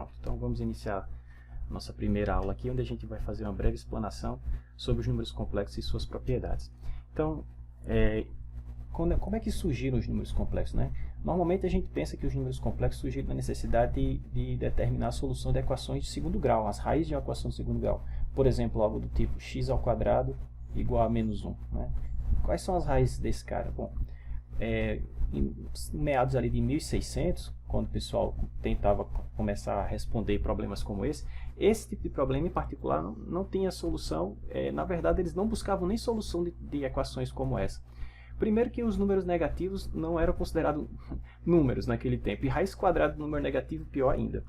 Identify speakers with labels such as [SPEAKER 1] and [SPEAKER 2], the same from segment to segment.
[SPEAKER 1] Pronto, então vamos iniciar nossa primeira aula aqui, onde a gente vai fazer uma breve explanação sobre os números complexos e suas propriedades. Então, como é que surgiram os números complexos, né? Normalmente a gente pensa que os números complexos surgiram da necessidade de determinar a solução de equações de segundo grau, as raízes de uma equação de segundo grau. Por exemplo, algo do tipo x² igual a menos 1. Né? Quais são as raízes desse cara? Bom, em meados ali de 1600, quando o pessoal tentava começar a responder problemas como esse tipo de problema em particular não tinha solução. Na verdade, eles não buscavam nem solução de equações como essa. Primeiro que os números negativos não eram considerados números naquele tempo, e raiz quadrada do número negativo pior ainda.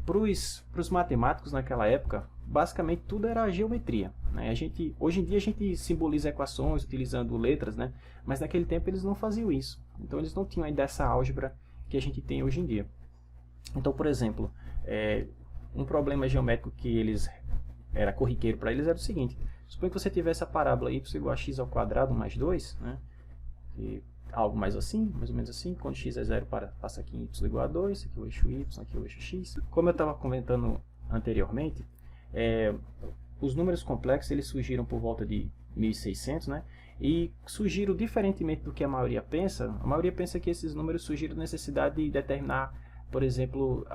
[SPEAKER 1] Para os matemáticos naquela época, basicamente tudo era geometria. Né? Hoje em dia a gente simboliza equações utilizando letras, né? Mas naquele tempo eles não faziam isso. Então eles não tinham ainda essa álgebra que a gente tem hoje em dia. Então, por exemplo, um problema geométrico que era corriqueiro para eles era o seguinte: suponha que você tivesse a parábola y igual a x² mais 2, né? E algo mais ou menos assim, quando x é 0 passa aqui em y igual a 2, aqui é o eixo y, aqui é o eixo x. Como eu estava comentando anteriormente, os números complexos eles surgiram por volta de 1600, né? E surgiram diferentemente do que a maioria pensa. A maioria pensa que esses números surgiram da necessidade de determinar, por exemplo,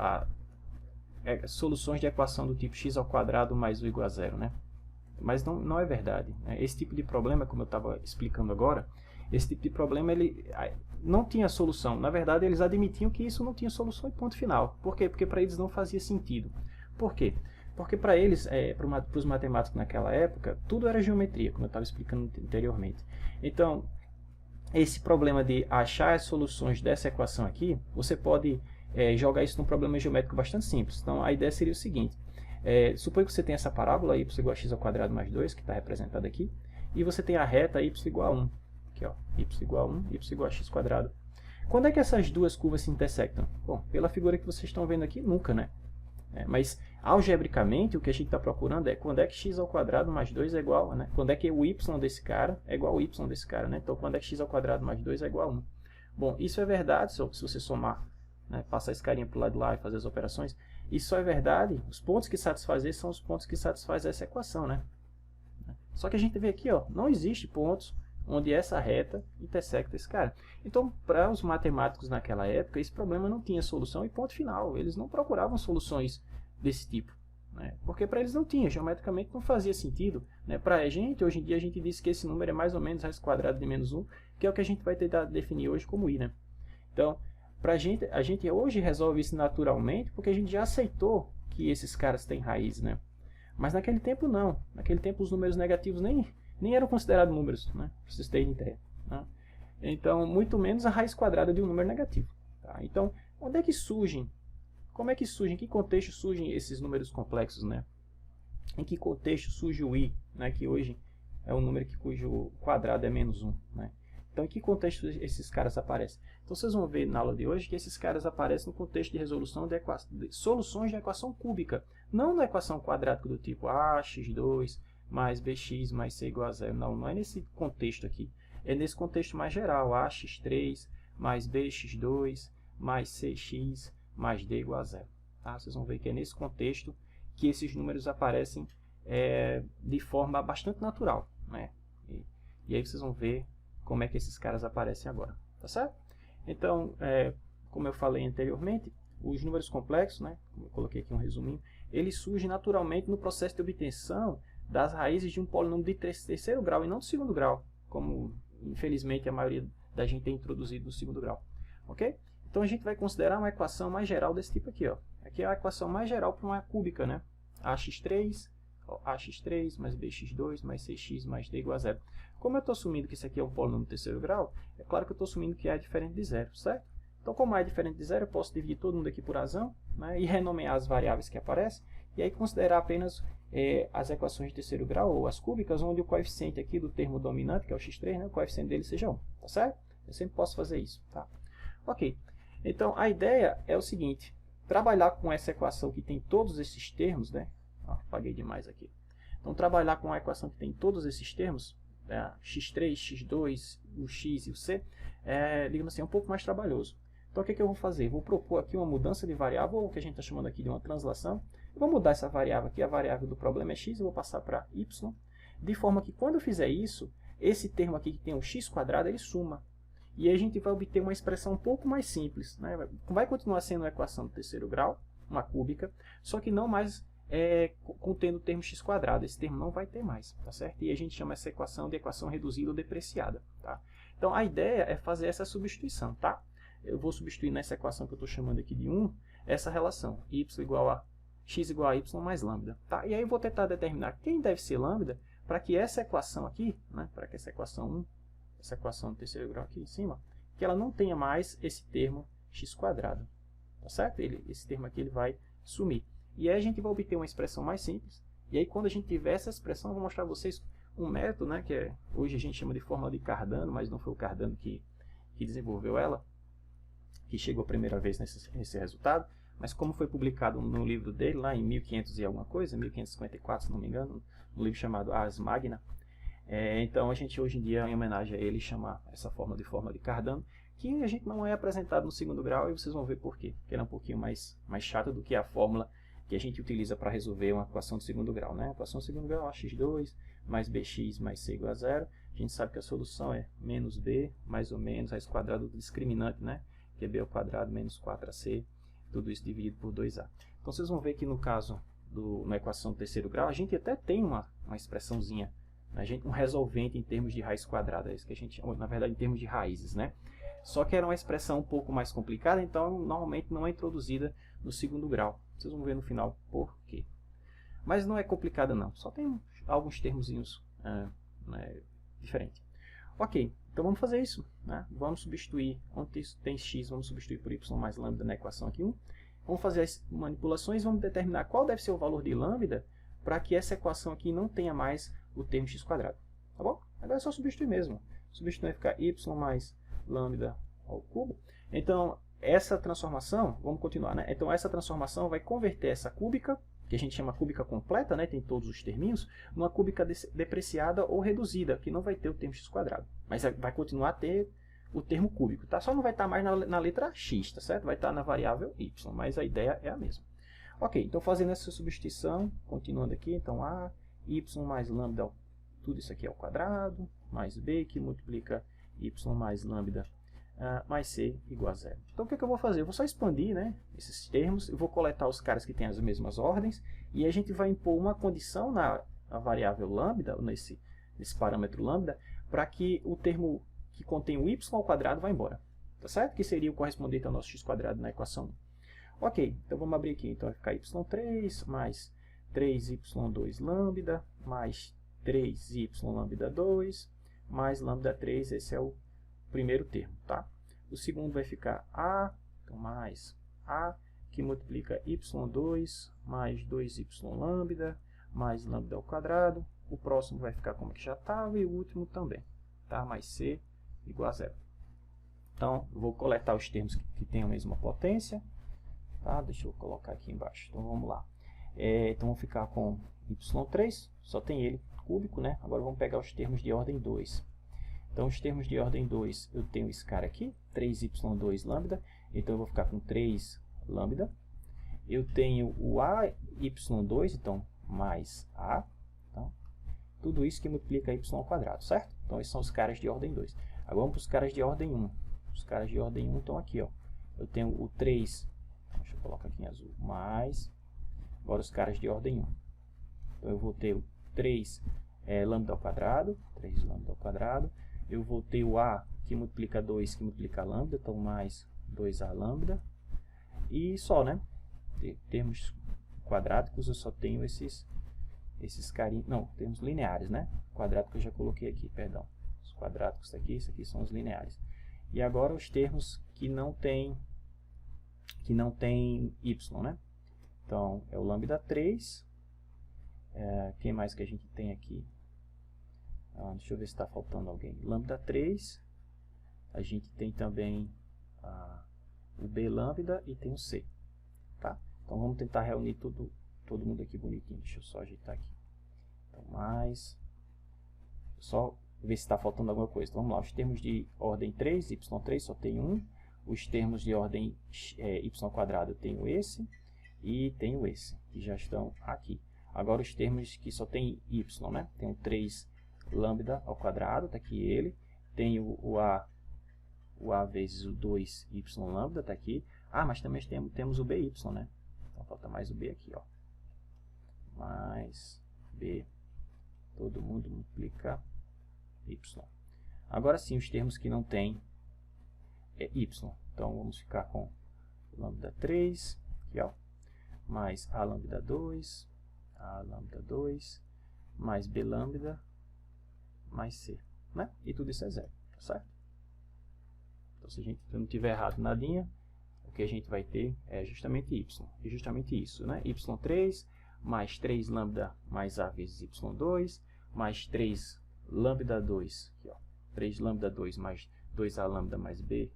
[SPEAKER 1] soluções de equação do tipo x² mais 1 igual a 0, né? Mas não é verdade. Esse tipo de problema, como eu estava explicando agora, esse tipo de problema ele não tinha solução. Na verdade, eles admitiam que isso não tinha solução e ponto final. Por quê? Porque para eles não fazia sentido. Por quê? Porque para eles, para os matemáticos naquela época, tudo era geometria, como eu estava explicando anteriormente. Então, esse problema de achar as soluções dessa equação aqui, você pode jogar isso num problema geométrico bastante simples. Então, a ideia seria o seguinte: suponha que você tem essa parábola y igual a x² mais 2, que está representada aqui, e você tem a reta y igual a 1. Aqui, ó, y igual a 1, y igual a x². Quando é que essas duas curvas se intersectam? Bom, pela figura que vocês estão vendo aqui, nunca, né? Mas, algebricamente, o que a gente está procurando é quando é que x² mais 2 é igual, né? Quando é que o y desse cara é igual ao y desse cara, né? Então, quando é que x² mais 2 é igual a 1? Bom, isso é verdade se você somar, né? Passar esse carinha para o lado de lá e fazer as operações. Isso só é verdade, os pontos que satisfazem são os pontos que satisfazem essa equação, né? Só que a gente vê aqui, ó, não existe pontos onde essa reta intersecta esse cara. Então, para os matemáticos naquela época, esse problema não tinha solução e ponto final. Eles não procuravam soluções desse tipo, né? Porque para eles não tinha, geometricamente não fazia sentido, né? Para a gente, hoje em dia, a gente diz que esse número é mais ou menos raiz² de menos 1, que é o que a gente vai tentar definir hoje como i, né? Então, a gente hoje resolve isso naturalmente, porque a gente já aceitou que esses caras têm raiz, né? Mas naquele tempo não. Naquele tempo os números negativos nem eram considerados números, né? Para vocês terem ideia, né? Então, muito menos a raiz quadrada de um número negativo. Tá? Então, onde é que surgem? Como é que surgem? Em que contexto surgem esses números complexos, né? Em que contexto surge o i, né? Que hoje é um número cujo quadrado é menos 1, né? Então, em que contexto esses caras aparecem? Então, vocês vão ver na aula de hoje que esses caras aparecem no contexto de resolução de soluções de equação cúbica. Não na equação quadrática do tipo ax2 mais bx mais c igual a 0. Não é nesse contexto aqui. É nesse contexto mais geral. Ax3 mais bx2 mais cx mais d igual a 0. Tá? Vocês vão ver que é nesse contexto que esses números aparecem de forma bastante natural, né? E aí vocês vão ver como é que esses caras aparecem agora, tá certo? Então, como eu falei anteriormente, os números complexos, né, como eu coloquei aqui um resuminho, eles surgem naturalmente no processo de obtenção das raízes de um polinômio de terceiro grau e não do segundo grau, como infelizmente a maioria da gente tem introduzido no segundo grau, ok? Então a gente vai considerar uma equação mais geral desse tipo aqui, ó. Aqui é a equação mais geral para uma cúbica, né? ax3 mais bx2 mais cx mais d igual a 0. Como eu estou assumindo que isso aqui é um polinômio de terceiro grau, é claro que eu estou assumindo que A é diferente de zero, certo? Então, como A é diferente de zero, eu posso dividir todo mundo aqui por razão, né, e renomear as variáveis que aparecem, e aí considerar apenas as equações de terceiro grau, ou as cúbicas, onde o coeficiente aqui do termo dominante, que é o x3, né, o coeficiente dele seja 1, tá certo? Eu sempre posso fazer isso, tá? Ok, então a ideia é o seguinte: trabalhar com essa equação que tem todos esses termos, né? Apaguei demais aqui. Então, trabalhar com a equação que tem todos esses termos, x3, x2, o x e o c, digamos assim, é um pouco mais trabalhoso. Então o que eu vou fazer? Vou propor aqui uma mudança de variável, ou o que a gente está chamando aqui de uma translação. Eu vou mudar essa variável aqui, a variável do problema é x, eu vou passar para y, de forma que quando eu fizer isso, esse termo aqui que tem um x², ele suma. E aí a gente vai obter uma expressão um pouco mais simples, né? Vai continuar sendo uma equação do terceiro grau, uma cúbica, só que não mais contendo o termo x². Esse termo não vai ter mais, tá certo? E a gente chama essa equação de equação reduzida ou depreciada, tá? Então a ideia é fazer essa substituição, tá? Eu vou substituir nessa equação que eu estou chamando aqui de 1, essa relação, x igual a y mais lambda, tá? E aí eu vou tentar determinar quem deve ser lambda para que essa equação aqui, né, para que essa equação 1, essa equação do terceiro grau aqui em cima, que ela não tenha mais esse termo x², tá certo? Esse termo aqui ele vai sumir. E aí a gente vai obter uma expressão mais simples. E aí quando a gente tiver essa expressão, eu vou mostrar a vocês um método, né, que hoje a gente chama de fórmula de Cardano, mas não foi o Cardano que desenvolveu ela, que chegou a primeira vez nesse resultado, mas como foi publicado no livro dele, lá em 1500 e alguma coisa, 1554, se não me engano, um livro chamado Ars Magna, então a gente hoje em dia, em homenagem a ele, chama essa fórmula de Cardano, que a gente não é apresentado no segundo grau, e vocês vão ver por quê, porque ela é um pouquinho mais chata do que a fórmula que a gente utiliza para resolver uma equação de segundo grau, né? A equação de segundo grau é x2 mais bx mais c igual a zero. A gente sabe que a solução é menos b mais ou menos raiz quadrada do discriminante, né? Que é b ao quadrado menos 4ac, tudo isso dividido por 2a. Então vocês vão ver que no caso, na equação do terceiro grau, a gente até tem uma expressãozinha, um resolvente em termos de raiz quadrada, é isso que a gente chama, na verdade, em termos de raízes, né? Só que era uma expressão um pouco mais complicada, então normalmente não é introduzida no segundo grau. Vocês vão ver no final por quê. Mas não é complicada não, só tem alguns termozinhos diferentes. Ok, então vamos fazer isso, né? Vamos substituir, onde tem x, vamos substituir por y mais lambda na equação aqui 1. Vamos fazer as manipulações, vamos determinar qual deve ser o valor de lambda para que essa equação aqui não tenha mais o termo x², tá bom? Agora é só substituir mesmo. Substituir vai ficar y mais lambda ao cubo. Então, essa transformação, vamos continuar, né? Então, essa transformação vai converter essa cúbica, que a gente chama cúbica completa, né? Tem todos os terminhos, numa cúbica depreciada ou reduzida, que não vai ter o termo x². Mas vai continuar a ter o termo cúbico, tá? Só não vai estar mais na letra x, tá certo? Vai estar na variável y, mas a ideia é a mesma. Ok, então fazendo essa substituição, continuando aqui, então a y mais lambda, tudo isso aqui ao quadrado, mais b, que multiplica y mais lambda mais c igual a zero. Então o que eu vou fazer? Eu vou só expandir, né, esses termos, eu vou coletar os caras que têm as mesmas ordens, e a gente vai impor uma condição na variável lambda, nesse parâmetro lambda, para que o termo que contém o y ao quadrado vá embora. Tá certo? Que seria o correspondente ao nosso x² na equação 1. Ok, então vamos abrir aqui. Então vai ficar y3 mais 3y2 lambda mais 3y lambda 2 mais lambda 3, esse é o primeiro termo, tá? O segundo vai ficar a, então mais a, que multiplica y2 mais 2y lambda mais lambda ao quadrado. O próximo vai ficar como que já estava e o último também, tá? Mais c igual a zero. Então, eu vou coletar os termos que têm a mesma potência, tá? Deixa eu colocar aqui embaixo. Então, vamos lá. Então, vamos ficar com y3, só tem ele cúbico, né? Agora, vamos pegar os termos de ordem 2. Então, os termos de ordem 2, eu tenho esse cara aqui, 3y2 lambda, então eu vou ficar com 3 lambda. Eu tenho o ay2, então, mais a. Então, tudo isso que multiplica y ao quadrado, certo? Então, esses são os caras de ordem 2. Agora, vamos para os caras de ordem 1. Os caras de ordem 1 estão aqui, ó. Eu tenho o 3, deixa eu colocar aqui em azul, mais. Agora, os caras de ordem 1. Então, eu vou ter o 3 lambda ao quadrado, 3 lambda ao quadrado. Eu vou ter o a, que multiplica 2, que multiplica lambda, então mais 2a lambda. E só, né? Termos quadráticos, eu só tenho esses carinhos, não, termos lineares, né? Quadrático eu já coloquei aqui, perdão. Os quadráticos daqui, isso aqui são os lineares. E agora os termos que não tem y, né? Então, é o lambda 3. Quem mais que a gente tem aqui? Deixa eu ver se está faltando alguém. Lambda 3. A gente tem também o b lambda e tem o c. Tá? Então, vamos tentar reunir todo mundo aqui bonitinho. Deixa eu só ajeitar aqui. Então, mais... Só ver se está faltando alguma coisa. Então, vamos lá. Os termos de ordem 3, y3 só tem 1. os termos de ordem y², eu tenho esse e tenho esse, que já estão aqui. Agora os termos que só tem y, né? Tenho 3 lambda ao quadrado, está aqui ele. Tenho o a vezes o 2y lambda, está aqui. Ah, mas também temos o by, né? Então falta mais o b aqui, ó. Mais b, todo mundo multiplica y. Agora sim, os termos que não tem y. Então vamos ficar com lambda 3, aqui, ó, mais a lambda 2, mais b lambda, mais c, né? E tudo isso é zero, tá certo? Então, se a gente não tiver errado nadinha, o que a gente vai ter é justamente y, e justamente isso, né? y3 mais 3 lambda mais a vezes y2, mais 3 lambda 2, aqui, ó, 3 lambda 2 mais 2a lambda mais b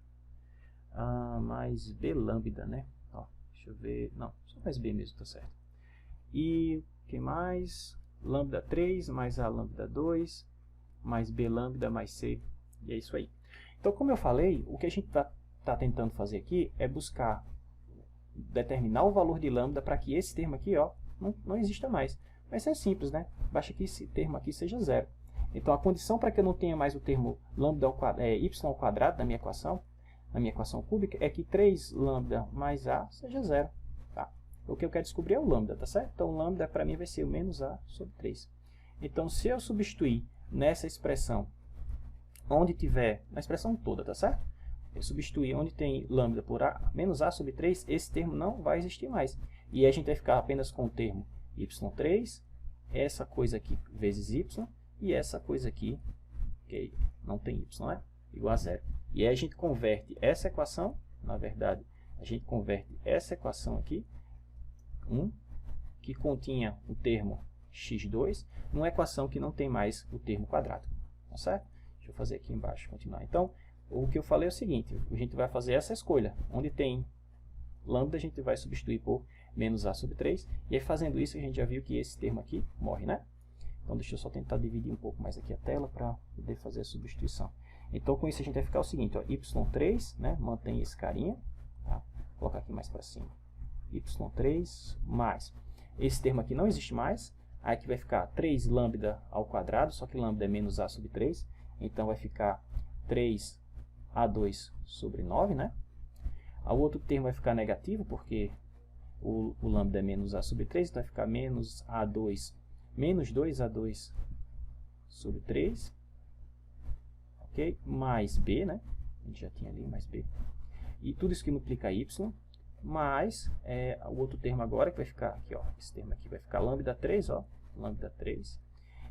[SPEAKER 1] lambda, né? Ó, deixa eu ver, não, só mais b mesmo, tá certo. E o que mais? Lambda 3 mais a lambda 2 mais b lambda mais c, e é isso aí. Então, como eu falei, o que a gente está tentando fazer aqui é buscar determinar o valor de lambda para que esse termo aqui, ó, não exista mais. Mas é simples, né? Basta que esse termo aqui seja zero. Então, a condição para que eu não tenha mais o termo lambda y² na minha equação cúbica, é que 3 lambda mais a seja zero. Tá? O que eu quero descobrir é o lambda, tá certo? Então, o lambda para mim vai ser o menos a sobre 3. Então, se eu substituir nessa expressão, onde tiver, na expressão toda, tá certo? Eu substituir onde tem lambda por a, menos a sobre 3, esse termo não vai existir mais. E a gente vai ficar apenas com o termo y3, essa coisa aqui vezes y, e essa coisa aqui, que não tem y, né? Igual a zero. E aí a gente converte essa equação, na verdade, a gente converte essa equação aqui, que continha o termo x2, numa equação que não tem mais o termo quadrado. Tá certo? Deixa eu fazer aqui embaixo, continuar. Então, o que eu falei é o seguinte, a gente vai fazer essa escolha. Onde tem lambda, a gente vai substituir por menos a sobre 3. E aí, fazendo isso, a gente já viu que esse termo aqui morre, né? Então, deixa eu só tentar dividir um pouco mais aqui a tela para poder fazer a substituição. Então, com isso, a gente vai ficar o seguinte, ó, y3, né? Mantém esse carinha. Tá? Vou colocar aqui mais para cima. y3 mais. Esse termo aqui não existe mais. Aí aqui vai ficar 3 lambda ao quadrado, só que lambda é menos a sobre 3. Então, vai ficar 3a2 sobre 9, né? O outro termo vai ficar negativo, porque o lambda é menos a sobre 3. Então, vai ficar menos a2, menos 2a2 sobre 3. Ok? Mais b, né? A gente já tinha ali, mais b. E tudo isso que multiplica y, mais o outro termo agora, que vai ficar aqui, ó. Esse termo aqui vai ficar lambda 3, ó. Lambda 3.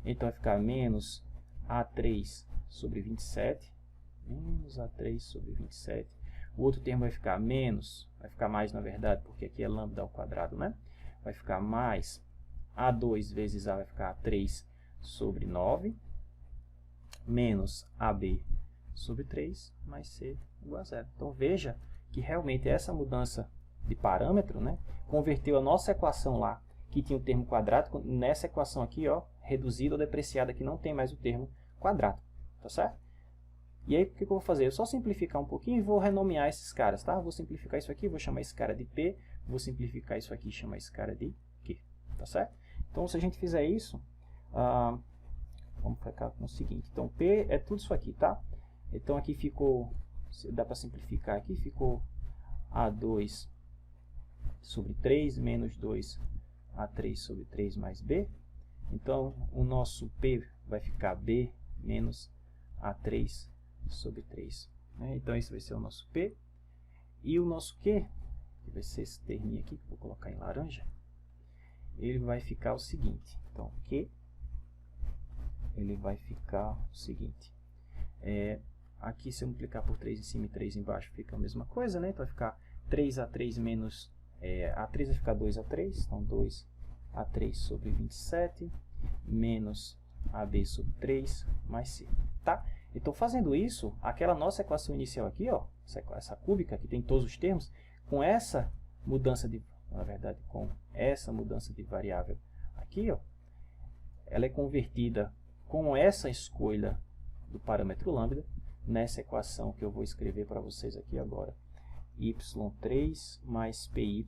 [SPEAKER 1] Então, vai ficar menos a3 sobre 27. Menos a3 sobre 27. O outro termo vai ficar menos, vai ficar mais na verdade, porque aqui é lambda ao quadrado, né? Vai ficar mais a2 vezes a, vai ficar 3 sobre 9. Menos ab sobre 3, mais c igual a zero. Então, veja que realmente essa mudança de parâmetro, né, converteu a nossa equação lá, que tinha o termo quadrado, nessa equação aqui, ó, reduzida ou depreciada, que não tem mais o termo quadrado. Tá certo? E aí, o que eu vou fazer? Eu só simplificar um pouquinho e vou renomear esses caras, tá? Vou simplificar isso aqui, vou chamar esse cara de P, vou simplificar isso aqui e chamar esse cara de Q, tá certo? Então, se a gente fizer isso, vamos ficar com o seguinte. Então, P é tudo isso aqui, tá? Então, aqui ficou, dá para simplificar aqui, ficou A2 sobre 3 menos 2A3 sobre 3 mais B. Então, o nosso P vai ficar B menos A3 sobre 3. Né? Então, esse vai ser o nosso P. E o nosso Q, que vai ser esse terminho aqui, que eu vou colocar em laranja, ele vai ficar o seguinte. Então, Q, ele vai ficar o seguinte. Aqui, se eu multiplicar por 3 em cima e 3 embaixo, fica a mesma coisa, né? Então, vai ficar 3A3 menos... A3 vai ficar 2A3, então 2A3 sobre 27, menos AB sobre 3, mais C, tá? Então, fazendo isso, aquela nossa equação inicial aqui, ó, essa cúbica, que tem todos os termos, com essa mudança de... Na verdade, com essa mudança de variável aqui, ó, ela é convertida com essa escolha do parâmetro lambda, nessa equação que eu vou escrever para vocês aqui agora, y3 mais py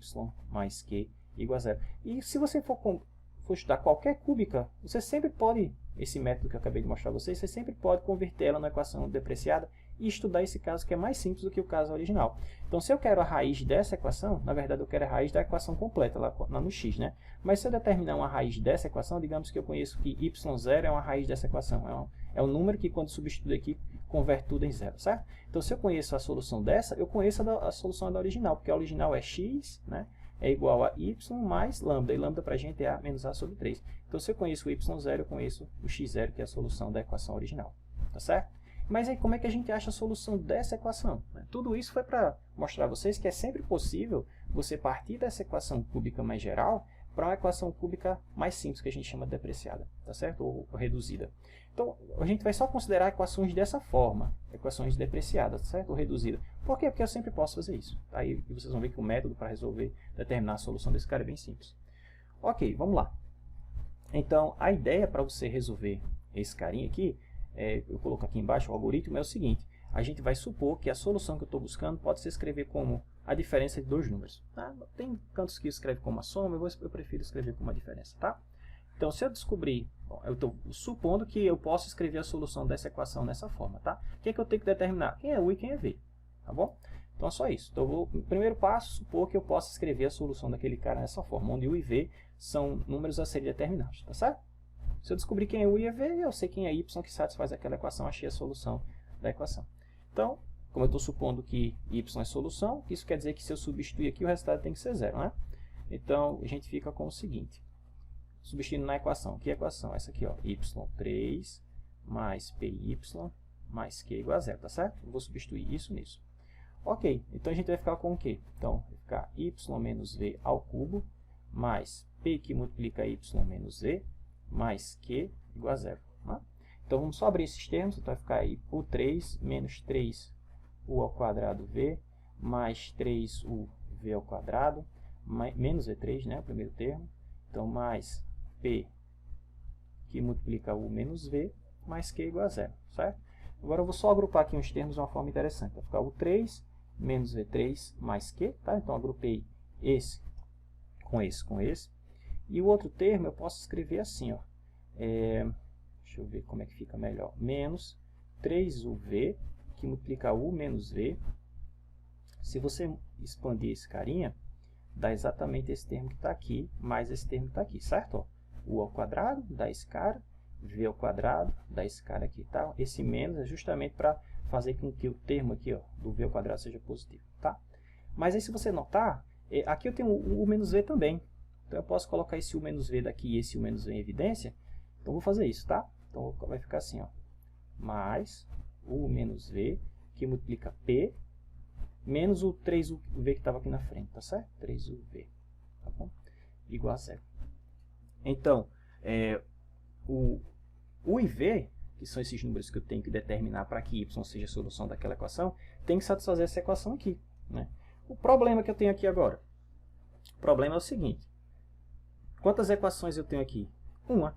[SPEAKER 1] mais q igual a zero. E se você for estudar qualquer cúbica, você sempre pode, esse método que eu acabei de mostrar a vocês, você sempre pode converter ela na equação depreciada e estudar esse caso que é mais simples do que o caso original. Então, se eu quero a raiz dessa equação, na verdade eu quero a raiz da equação completa, lá no x, né? Mas se eu determinar uma raiz dessa equação, digamos que eu conheço que y0 é uma raiz dessa equação. É um número que, quando substitui aqui, converte tudo em zero, certo? Então, se eu conheço a solução dessa, eu conheço a solução da original, porque a original é x, né? É igual a y mais lambda, e lambda para a gente é a menos a sobre 3. Então, se eu conheço o y0, eu conheço o x0, que é a solução da equação original, tá certo? Mas aí, como é que a gente acha a solução dessa equação? Tudo isso foi para mostrar a vocês que é sempre possível você partir dessa equação cúbica mais geral para uma equação cúbica mais simples, que a gente chama de depreciada, tá certo? Ou reduzida. Então, a gente vai só considerar equações dessa forma, equações depreciadas, certo? Ou reduzida. Por quê? Porque eu sempre posso fazer isso. Aí vocês vão ver que o método para resolver, determinar a solução desse cara é bem simples. Ok, vamos lá. Então, a ideia para você resolver esse carinha aqui, eu coloco aqui embaixo o algoritmo, é o seguinte. A gente vai supor que a solução que eu estou buscando pode se escrever como a diferença de dois números. Tá? Tem cantos que escreve como a soma, eu prefiro escrever como a diferença. Tá? Então, se eu descobrir, bom, eu estou supondo que eu posso escrever a solução dessa equação dessa forma. Tá? O que é que eu tenho que determinar? Quem é U e quem é V. Tá bom? Então, é só isso. Então, no primeiro passo, supor que eu possa escrever a solução daquele cara nessa forma, onde U e V são números a serem determinados. Tá certo? Se eu descobrir quem é U e é V, eu sei quem é Y que satisfaz aquela equação, achei a solução da equação. Então, como eu estou supondo que y é solução, isso quer dizer que se eu substituir aqui, o resultado tem que ser zero, né? Então, a gente fica com o seguinte. Substituindo na equação. Que equação? Essa aqui, ó, y3 mais py mais q igual a zero, tá certo? Eu vou substituir isso nisso. Ok, então a gente vai ficar com o quê? Então, vai ficar y menos v ao cubo mais p que multiplica y menos v mais q igual a zero. Né? Então, vamos só abrir esses termos. Então, vai ficar aí u3 menos 3u ao quadrado v mais 3u v ao quadrado menos v3, né, o primeiro termo. Então, mais p que multiplica u menos v mais q igual a zero, certo? Agora, eu vou só agrupar aqui uns termos de uma forma interessante. Vai ficar u3 menos v3 mais q, tá? Então, agrupei esse com esse com esse. E o outro termo eu posso escrever assim, ó. Deixa eu ver como é que fica melhor. Menos 3uv, que multiplica u menos v. Se você expandir esse carinha, dá exatamente esse termo que está aqui, mais esse termo que está aqui, certo? Ó, u ao quadrado dá esse cara, v ao quadrado dá esse cara aqui, tá? Esse menos é justamente para fazer com que o termo aqui, ó, do v ao quadrado seja positivo, tá? Mas aí, se você notar, aqui eu tenho o u menos v também. Então, eu posso colocar esse u menos v daqui e esse u menos v em evidência. Então, vou fazer isso, tá? Então, vai ficar assim, ó. Mais u menos v, que multiplica p, menos o 3uv que estava aqui na frente, tá certo? 3uv, tá bom? Igual a zero. Então, o u e v, que são esses números que eu tenho que determinar para que y seja a solução daquela equação, tem que satisfazer essa equação aqui, né? O problema que eu tenho aqui agora, o problema é o seguinte. Quantas equações eu tenho aqui? Uma.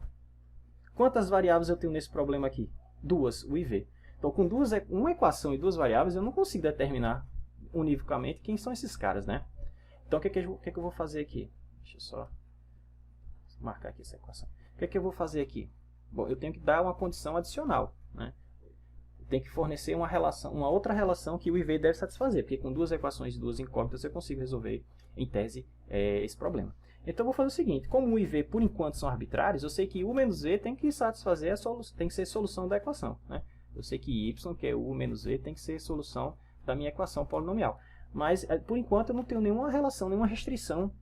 [SPEAKER 1] Quantas variáveis eu tenho nesse problema aqui? Duas, u e v. Então, com uma equação e duas variáveis, eu não consigo determinar univocamente quem são esses caras, né? Então, o que é que eu vou fazer aqui? Deixa eu só marcar aqui essa equação. O que é que eu vou fazer aqui? Bom, eu tenho que dar uma condição adicional, né? Eu tenho que fornecer uma relação, uma outra relação que o u e v deve satisfazer, porque com duas equações e duas incógnitas eu consigo resolver, em tese, esse problema. Então, eu vou fazer o seguinte, como u e v, por enquanto, são arbitrários, eu sei que u menos v tem que satisfazer tem que ser solução da equação, né? Eu sei que y, que é u menos v, tem que ser solução da minha equação polinomial. Mas, por enquanto, eu não tenho nenhuma relação, nenhuma restrição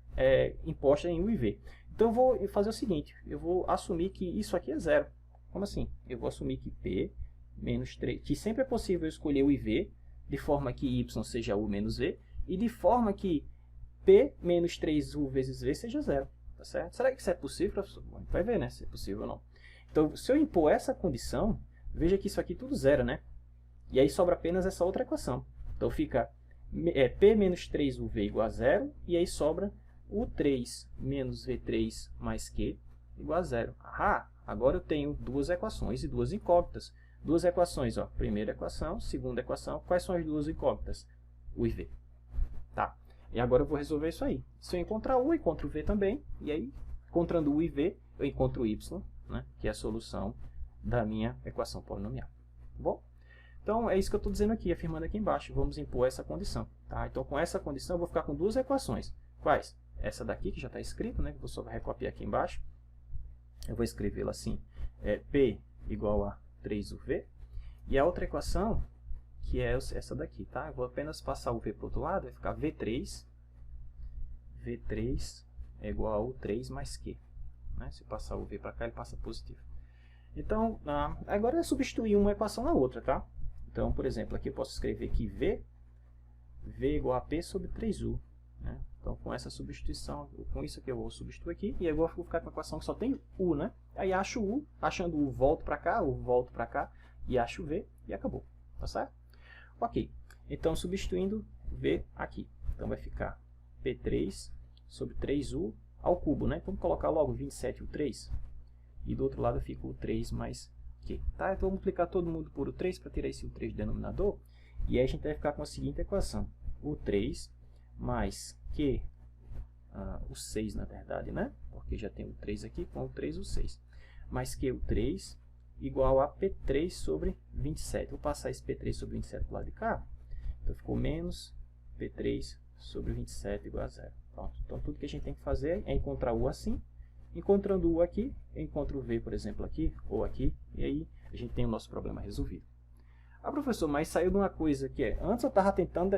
[SPEAKER 1] imposta em u e v. Então, eu vou fazer o seguinte, eu vou assumir que isso aqui é zero. Como assim? Eu vou assumir que p menos 3, que sempre é possível eu escolher u e v, de forma que y seja u menos v, e de forma que p menos 3u vezes v seja zero. Tá certo? Será que isso é possível, professor? Bom, a gente vai ver, né, se é possível ou não. Então, se eu impor essa condição, veja que isso aqui tudo zero, né? E aí sobra apenas essa outra equação. Então, fica p menos 3uv igual a zero, e aí sobra u3 menos v3 mais q igual a zero. Ah, agora eu tenho duas equações e duas incógnitas. Duas equações, ó, primeira equação, segunda equação. Quais são as duas incógnitas? U e v. E agora eu vou resolver isso aí. Se eu encontrar u, eu encontro v também. E aí, encontrando u e v, eu encontro y, né, que é a solução da minha equação polinomial. Tá bom? Então, é isso que eu estou dizendo aqui, afirmando aqui embaixo. Vamos impor essa condição. Tá? Então, com essa condição, eu vou ficar com duas equações. Quais? Essa daqui, que já está escrito, né? Que eu vou só recopiar aqui embaixo. Eu vou escrevê-la assim. P igual a 3uv. E a outra equação, que é essa daqui, tá? Eu vou apenas passar o v para o outro lado, vai ficar V3 é igual a 3 mais Q. Né? Se passar o v para cá, ele passa positivo. Então, agora é substituir uma equação na outra, tá? Então, por exemplo, aqui eu posso escrever que V é igual a P sobre 3U. Né? Então, com essa substituição, com isso aqui eu vou substituir aqui, e agora eu vou ficar com a equação que só tem U, né? Aí acho U, achando U, volto para cá, e acho V, e acabou. Tá certo? Ok. Então, substituindo V aqui. Então, vai ficar P3 sobre 3U ao cubo, né? Vamos colocar logo 27 U3. E do outro lado fica o 3 mais Q. Tá? Então, vou multiplicar todo mundo por U3 para tirar esse U3 do denominador. E aí a gente vai ficar com a seguinte equação. U3 mais Q, o 6 na verdade, né? Porque já tem o 3 aqui, com o 3 o 6. Mais Q, o 3, igual a P3 sobre 27. Vou passar esse P3 sobre 27 para o lado de cá. Então, ficou menos P3 sobre 27 igual a 0. Pronto. Então, tudo que a gente tem que fazer é encontrar U assim. Encontrando U aqui, eu encontro o V, por exemplo, aqui, ou aqui. E aí, a gente tem o nosso problema resolvido. Ah, professor, mas saiu de uma coisa que é... Antes eu estava tentando...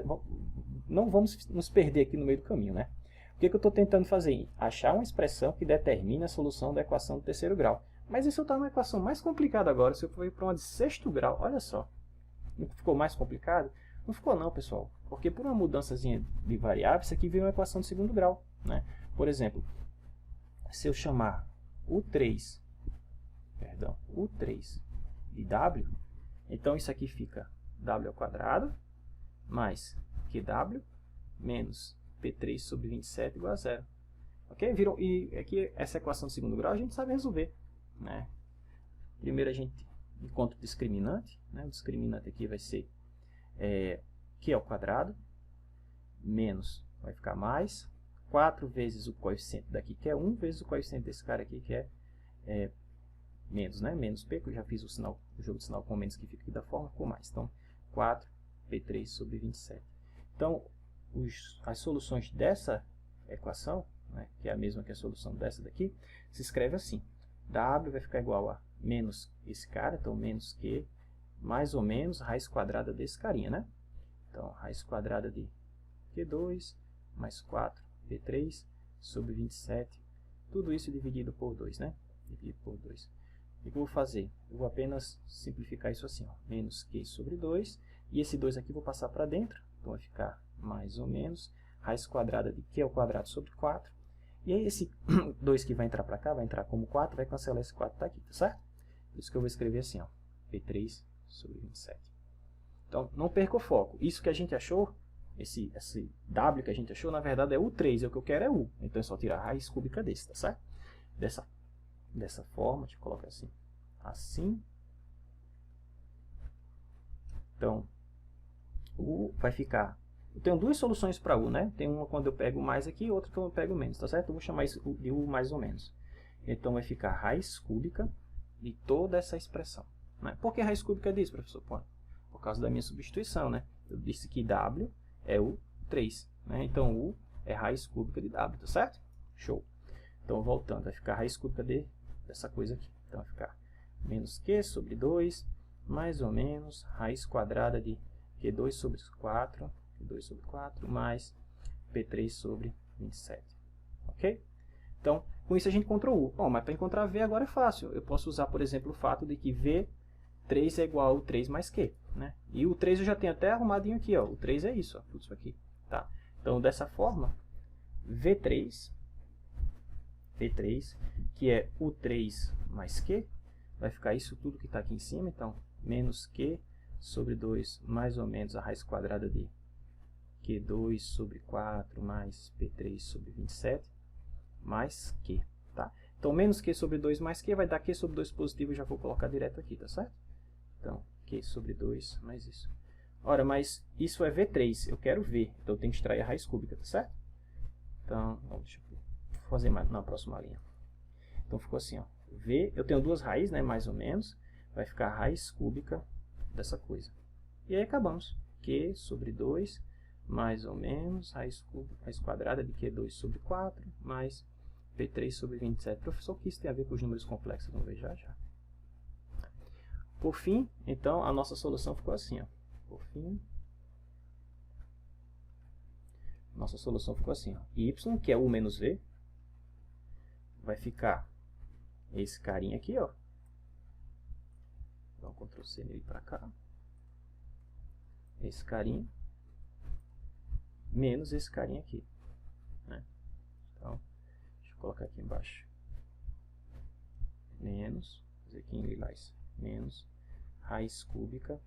[SPEAKER 1] Não vamos nos perder aqui no meio do caminho, né? O que eu estou tentando fazer? Achar uma expressão que determine a solução da equação do terceiro grau. Mas isso está numa equação mais complicada agora. Se eu for para uma de sexto grau, olha só. Não ficou mais complicado? Não ficou não, pessoal. Porque por uma mudançazinha de variável, isso aqui veio uma equação de segundo grau, né? Por exemplo, se eu chamar U3 de W, então isso aqui fica W ao quadrado mais QW menos P3 sobre 27 igual a 0. Ok? Viram? E aqui essa equação de segundo grau a gente sabe resolver, né? Primeiro a gente encontra o discriminante, né? O discriminante aqui vai ser Q ao quadrado menos, vai ficar mais 4 vezes o coeficiente daqui, que é 1, vezes o coeficiente desse cara aqui, que é menos, né? Menos P, que eu já fiz o jogo de sinal com menos, que fica aqui da forma, com mais. Então, 4 P3 sobre 27. Então, as soluções dessa equação, né, que é a mesma que a solução dessa daqui, se escreve assim. W vai ficar igual a menos esse cara, então menos Q, mais ou menos raiz quadrada desse carinha, né? Então, raiz quadrada de Q2 mais 4 P3 sobre 27, tudo isso dividido por 2, né? Dividido por 2. O que eu vou fazer? Eu vou apenas simplificar isso assim, ó, menos Q sobre 2, e esse 2 aqui eu vou passar para dentro, então vai ficar mais ou menos raiz quadrada de Q ao quadrado sobre 4, e aí esse 2 que vai entrar para cá, vai entrar como 4, vai cancelar esse 4 tá aqui, tá certo? Por isso que eu vou escrever assim, ó, P3 sobre 27. Então, não perca o foco. Isso que a gente achou, esse W que a gente achou, na verdade é U3, e o que eu quero é U. Então é só tirar a raiz cúbica desse, tá certo? Dessa forma, deixa eu colocar assim. Assim. Então, U vai ficar... Eu tenho duas soluções para U, né? Tem uma quando eu pego mais aqui e outra quando eu pego menos, tá certo? Eu vou chamar isso de U mais ou menos. Então vai ficar raiz cúbica de toda essa expressão. Né? Por que raiz cúbica disso, professor? Por causa da minha substituição, né? Eu disse que W é U3, né? Então U é raiz cúbica de W, tá certo? Show. Então voltando, vai ficar raiz cúbica dessa coisa aqui. Então vai ficar menos Q sobre 2, mais ou menos raiz quadrada de Q2 sobre 4, mais P3 sobre 27. Ok? Então, com isso a gente encontrou U. Bom, mas para encontrar V agora é fácil. Eu posso usar, por exemplo, o fato de que V3 é igual a U3 mais Q. Né? E o 3 eu já tenho até arrumadinho aqui. Ó. O 3 é isso, ó, tudo isso aqui. Tá? Então, dessa forma, V3, que é U3 mais Q, vai ficar isso tudo que está aqui em cima. Então, menos Q sobre 2, mais ou menos a raiz quadrada de Q2 sobre 4, mais P3 sobre 27, mais Q. Tá? Então, menos Q sobre 2 mais Q vai dar Q sobre 2 positivo, eu já vou colocar direto aqui, tá certo? Então, Q sobre 2 mais isso. Ora, mas isso é V3, eu quero V, então eu tenho que extrair a raiz cúbica, tá certo? Então, deixa eu fazer mais na próxima linha. Então ficou assim, ó. V, eu tenho duas raízes, né, mais ou menos, vai ficar a raiz cúbica dessa coisa. E aí acabamos. Q sobre 2, mais ou menos, raiz quadrada de Q2 sobre 4, mais P3 sobre 27. Professor, o que isso tem a ver com os números complexos? Vamos ver já já. Por fim, então, a nossa solução ficou assim, ó. Por fim, nossa solução ficou assim, ó. Y, que é U menos V, vai ficar esse carinha aqui, ó. Dá um Ctrl C nele para cá. Esse carinha. Menos esse carinha aqui. Né? Então, deixa eu colocar aqui embaixo. Menos, vou fazer aqui em lilás. Menos raiz cúbica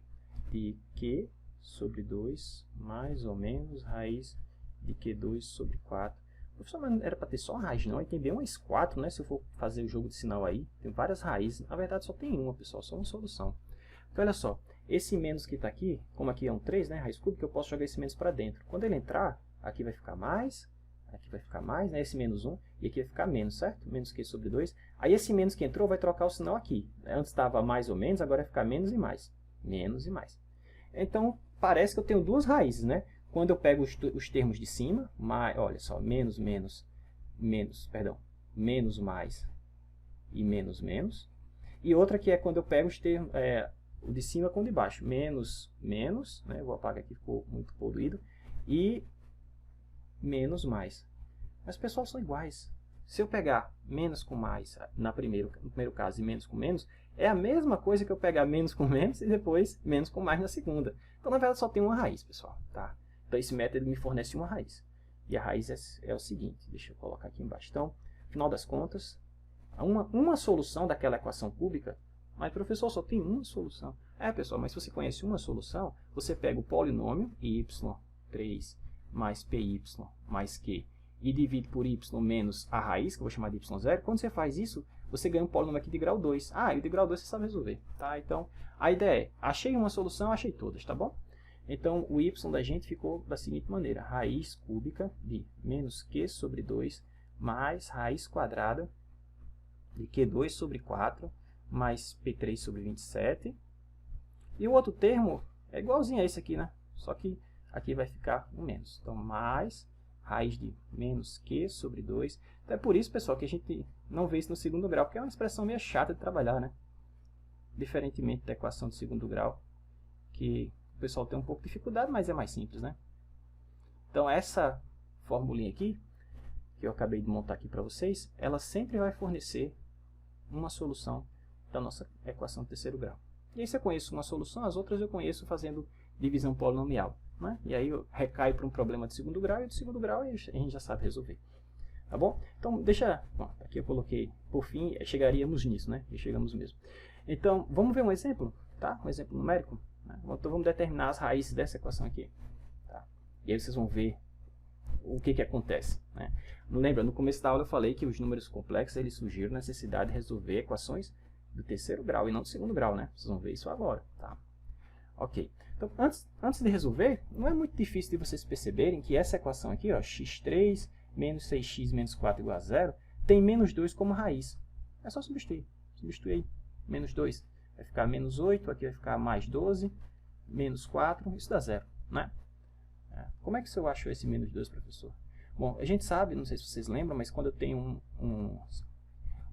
[SPEAKER 1] de Q sobre 2, mais ou menos raiz de Q2 sobre 4. Professor, mas era para ter só raiz, não? Aí tem bem umas 4, né? Se eu for fazer o jogo de sinal aí, tem várias raízes. Na verdade, só tem uma, pessoal, só uma solução. Porque olha só, esse menos que está aqui, como aqui é um 3, né? Raiz cúbica, eu posso jogar esse menos para dentro. Quando ele entrar, aqui vai ficar mais, né? Esse menos 1, e aqui vai ficar menos, certo? Menos Q sobre 2. Aí esse menos que entrou vai trocar o sinal aqui. Antes estava mais ou menos, agora vai ficar menos e mais. Menos e mais. Então, parece que eu tenho duas raízes, né? Quando eu pego os termos de cima, mais, olha só, menos mais e menos menos. E outra que é quando eu pego os termos, o de cima com o de baixo. Menos, né? Vou apagar aqui, ficou muito poluído. E menos mais. Mas, pessoal, são iguais. Se eu pegar menos com mais no primeiro caso e menos com menos, é a mesma coisa que eu pegar menos com menos e depois menos com mais na segunda. Então, na verdade, só tem uma raiz, pessoal. Tá? Então, esse método me fornece uma raiz. E a raiz é o seguinte, deixa eu colocar aqui embaixo. Então, no final das contas, uma solução daquela equação cúbica, mas, professor, só tem uma solução. Pessoal, mas se você conhece uma solução, você pega o polinômio y3 mais py mais q e divide por y menos a raiz, que eu vou chamar de y0. Quando você faz isso, você ganha um polinômio aqui de grau 2. E o de grau 2 você sabe resolver. Tá? Então, a ideia é, achei uma solução, achei todas, tá bom? Então, o y da gente ficou da seguinte maneira. Raiz cúbica de menos q sobre 2 mais raiz quadrada de q2 sobre 4 mais p3 sobre 27. E o outro termo é igualzinho a esse aqui, né? Só que aqui vai ficar um menos. Então, mais raiz de menos q sobre 2. Então, é por isso, pessoal, que a gente não vê isso no segundo grau, porque é uma expressão meio chata de trabalhar, né? Diferentemente da equação de segundo grau, que o pessoal tem um pouco de dificuldade, mas é mais simples, né? Então, essa formulinha aqui, que eu acabei de montar aqui para vocês, ela sempre vai fornecer uma solução da nossa equação de terceiro grau. E aí, se eu conheço uma solução, as outras eu conheço fazendo divisão polinomial, né? E aí eu recaio para um problema de segundo grau, e de segundo grau a gente já sabe resolver. Tá bom? Então, aqui eu coloquei, por fim, chegaríamos nisso, né? E chegamos mesmo. Então, vamos ver um exemplo, tá? Um exemplo numérico. Né? Então, vamos determinar as raízes dessa equação aqui. Tá? E aí vocês vão ver o que acontece. Né? Lembra, no começo da aula eu falei que os números complexos, eles surgiram a necessidade de resolver equações do terceiro grau e não do segundo grau, né? Vocês vão ver isso agora, tá? Ok. Então, antes de resolver, não é muito difícil de vocês perceberem que essa equação aqui, ó, x3 menos 6x menos 4 igual a 0, tem menos 2 como raiz. É só substituir. Substituir aí. Menos 2 vai ficar menos 8, aqui vai ficar mais 12, menos 4, isso dá 0, né? Como é que eu acho esse menos 2, professor? Bom, a gente sabe, não sei se vocês lembram, mas quando eu tenho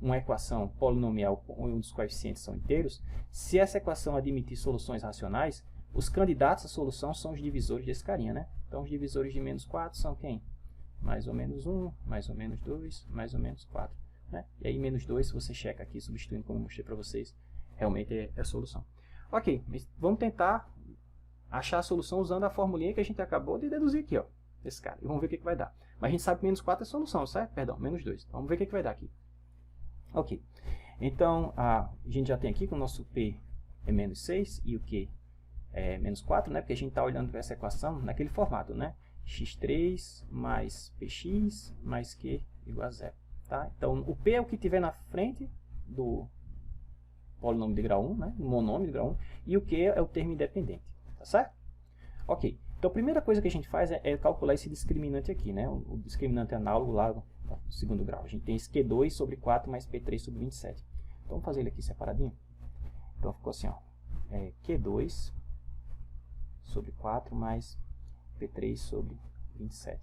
[SPEAKER 1] uma equação polinomial onde um dos coeficientes são inteiros, se essa equação admitir soluções racionais, os candidatos à solução são os divisores desse carinha, né? Então, os divisores de menos 4 são quem? Mais ou menos 1, mais ou menos 2, mais ou menos 4. Né? E aí, menos 2, se você checa aqui, substituindo como eu mostrei para vocês, realmente é a solução. Ok, vamos tentar achar a solução usando a formulinha que a gente acabou de deduzir aqui, ó, desse cara. E vamos ver o que vai dar. Mas a gente sabe que menos 4 é a solução, certo? Perdão, menos 2. Então, vamos ver o que vai dar aqui. Ok, então a gente já tem aqui que o nosso P é menos 6 e o Q é menos 4, né? Porque a gente está olhando para essa equação naquele formato, né? x3 mais px mais q igual a 0. Tá? Então, o P é o que tiver na frente do polinômio de grau 1, né? O monômio de grau 1, e o Q é o termo independente. Tá certo? Ok, então a primeira coisa que a gente faz é calcular esse discriminante aqui, né? O discriminante análogo lá do segundo grau. A gente tem esse Q2 sobre 4 mais P3 sobre 27. Então vamos fazer ele aqui separadinho. Então ficou assim, ó, Q2 sobre 4 mais P3 sobre 27.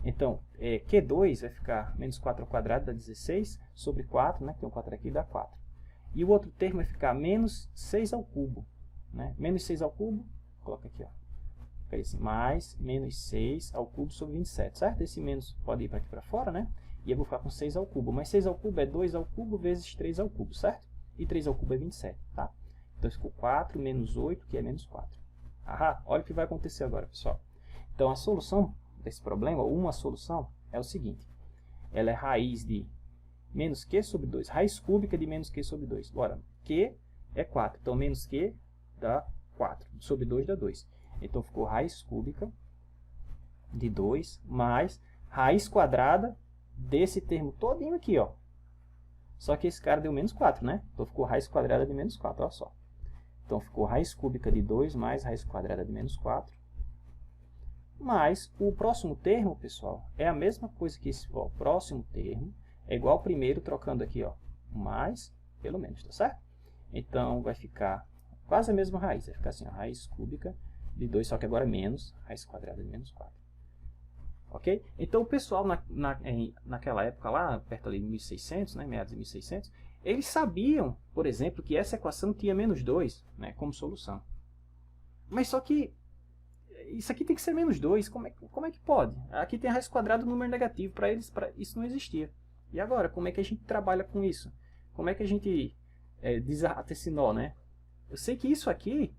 [SPEAKER 1] Então, Q2 vai ficar menos 4 ao quadrado dá 16, sobre 4, né, que tem um 4 aqui, dá 4. E o outro termo vai ficar menos 6 ao cubo. Né? Menos 6 ao cubo, coloca aqui, ó. Fica assim, mais menos 6 ao cubo sobre 27, certo? Esse menos pode ir para aqui para fora, né? E eu vou ficar com 6 ao cubo. Mas 6 ao cubo é 2 ao cubo vezes 3 ao cubo, certo? E 3 ao cubo é 27, tá? Então ficou 4 menos 8, que é menos 4. Ahá, olha o que vai acontecer agora, pessoal. Então a solução desse problema, uma solução, é o seguinte. Ela é raiz de menos q sobre 2. Raiz cúbica de menos q sobre 2. Ora, q é 4. Então menos q dá 4. Sobre 2 dá 2. Então ficou raiz cúbica de 2 mais raiz quadrada desse termo todinho aqui, ó. Só que esse cara deu menos 4, né? Então ficou raiz quadrada de menos 4, olha só. Então ficou raiz cúbica de 2 mais raiz quadrada de menos 4. Mas o próximo termo, pessoal, é a mesma coisa que esse. Ó, o próximo termo é igual ao primeiro, trocando aqui, ó, mais pelo menos, tá certo? Então vai ficar quase a mesma raiz. Vai ficar assim, ó, raiz cúbica de 2, só que agora menos raiz quadrada de menos 4. Ok? Então o pessoal naquela época lá, perto ali de 1600, né, meados de 1600, eles sabiam, por exemplo, que essa equação tinha menos 2, né, como solução. Mas só que isso aqui tem que ser menos 2, como é que pode? Aqui tem a raiz quadrada do número negativo, para eles isso não existia. E agora, como é que a gente trabalha com isso? Como é que a gente desata esse nó, né? Eu sei que isso aqui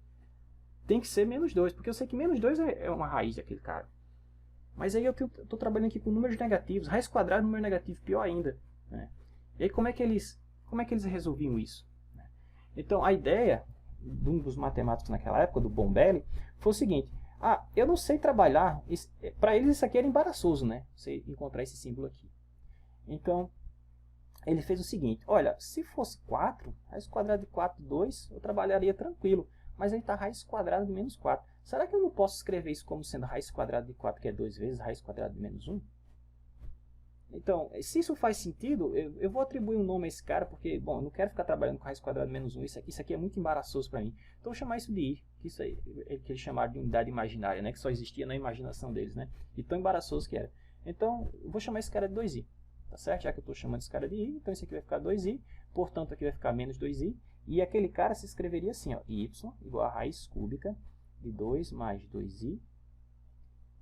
[SPEAKER 1] tem que ser menos 2, porque eu sei que menos 2 é uma raiz daquele cara. Mas aí eu estou trabalhando aqui com números negativos, raiz quadrada número negativo, pior ainda. Né? E aí como é que eles resolviam isso? Então a ideia de um dos matemáticos naquela época, do Bombelli, foi o seguinte: eu não sei trabalhar, para eles isso aqui era embaraçoso, né? Você encontrar esse símbolo aqui. Então ele fez o seguinte: olha, se fosse 4, raiz quadrada de 4, 2, eu trabalharia tranquilo. Mas aí está raiz quadrada de menos 4. Será que eu não posso escrever isso como sendo raiz quadrada de 4, que é 2 vezes raiz quadrada de menos 1? Então, se isso faz sentido, eu vou atribuir um nome a esse cara, porque, bom, eu não quero ficar trabalhando com raiz quadrada de menos 1. Isso aqui é muito embaraçoso para mim. Então, eu vou chamar isso de I, que isso aí, que eles chamaram de unidade imaginária, né? Que só existia na imaginação deles, né? E tão embaraçoso que era. Então, eu vou chamar esse cara de 2i. Tá certo? Já que eu estou chamando esse cara de I, então esse aqui vai ficar 2i. Portanto, aqui vai ficar menos 2i. E aquele cara se escreveria assim, ó, y igual a raiz cúbica de 2 mais 2i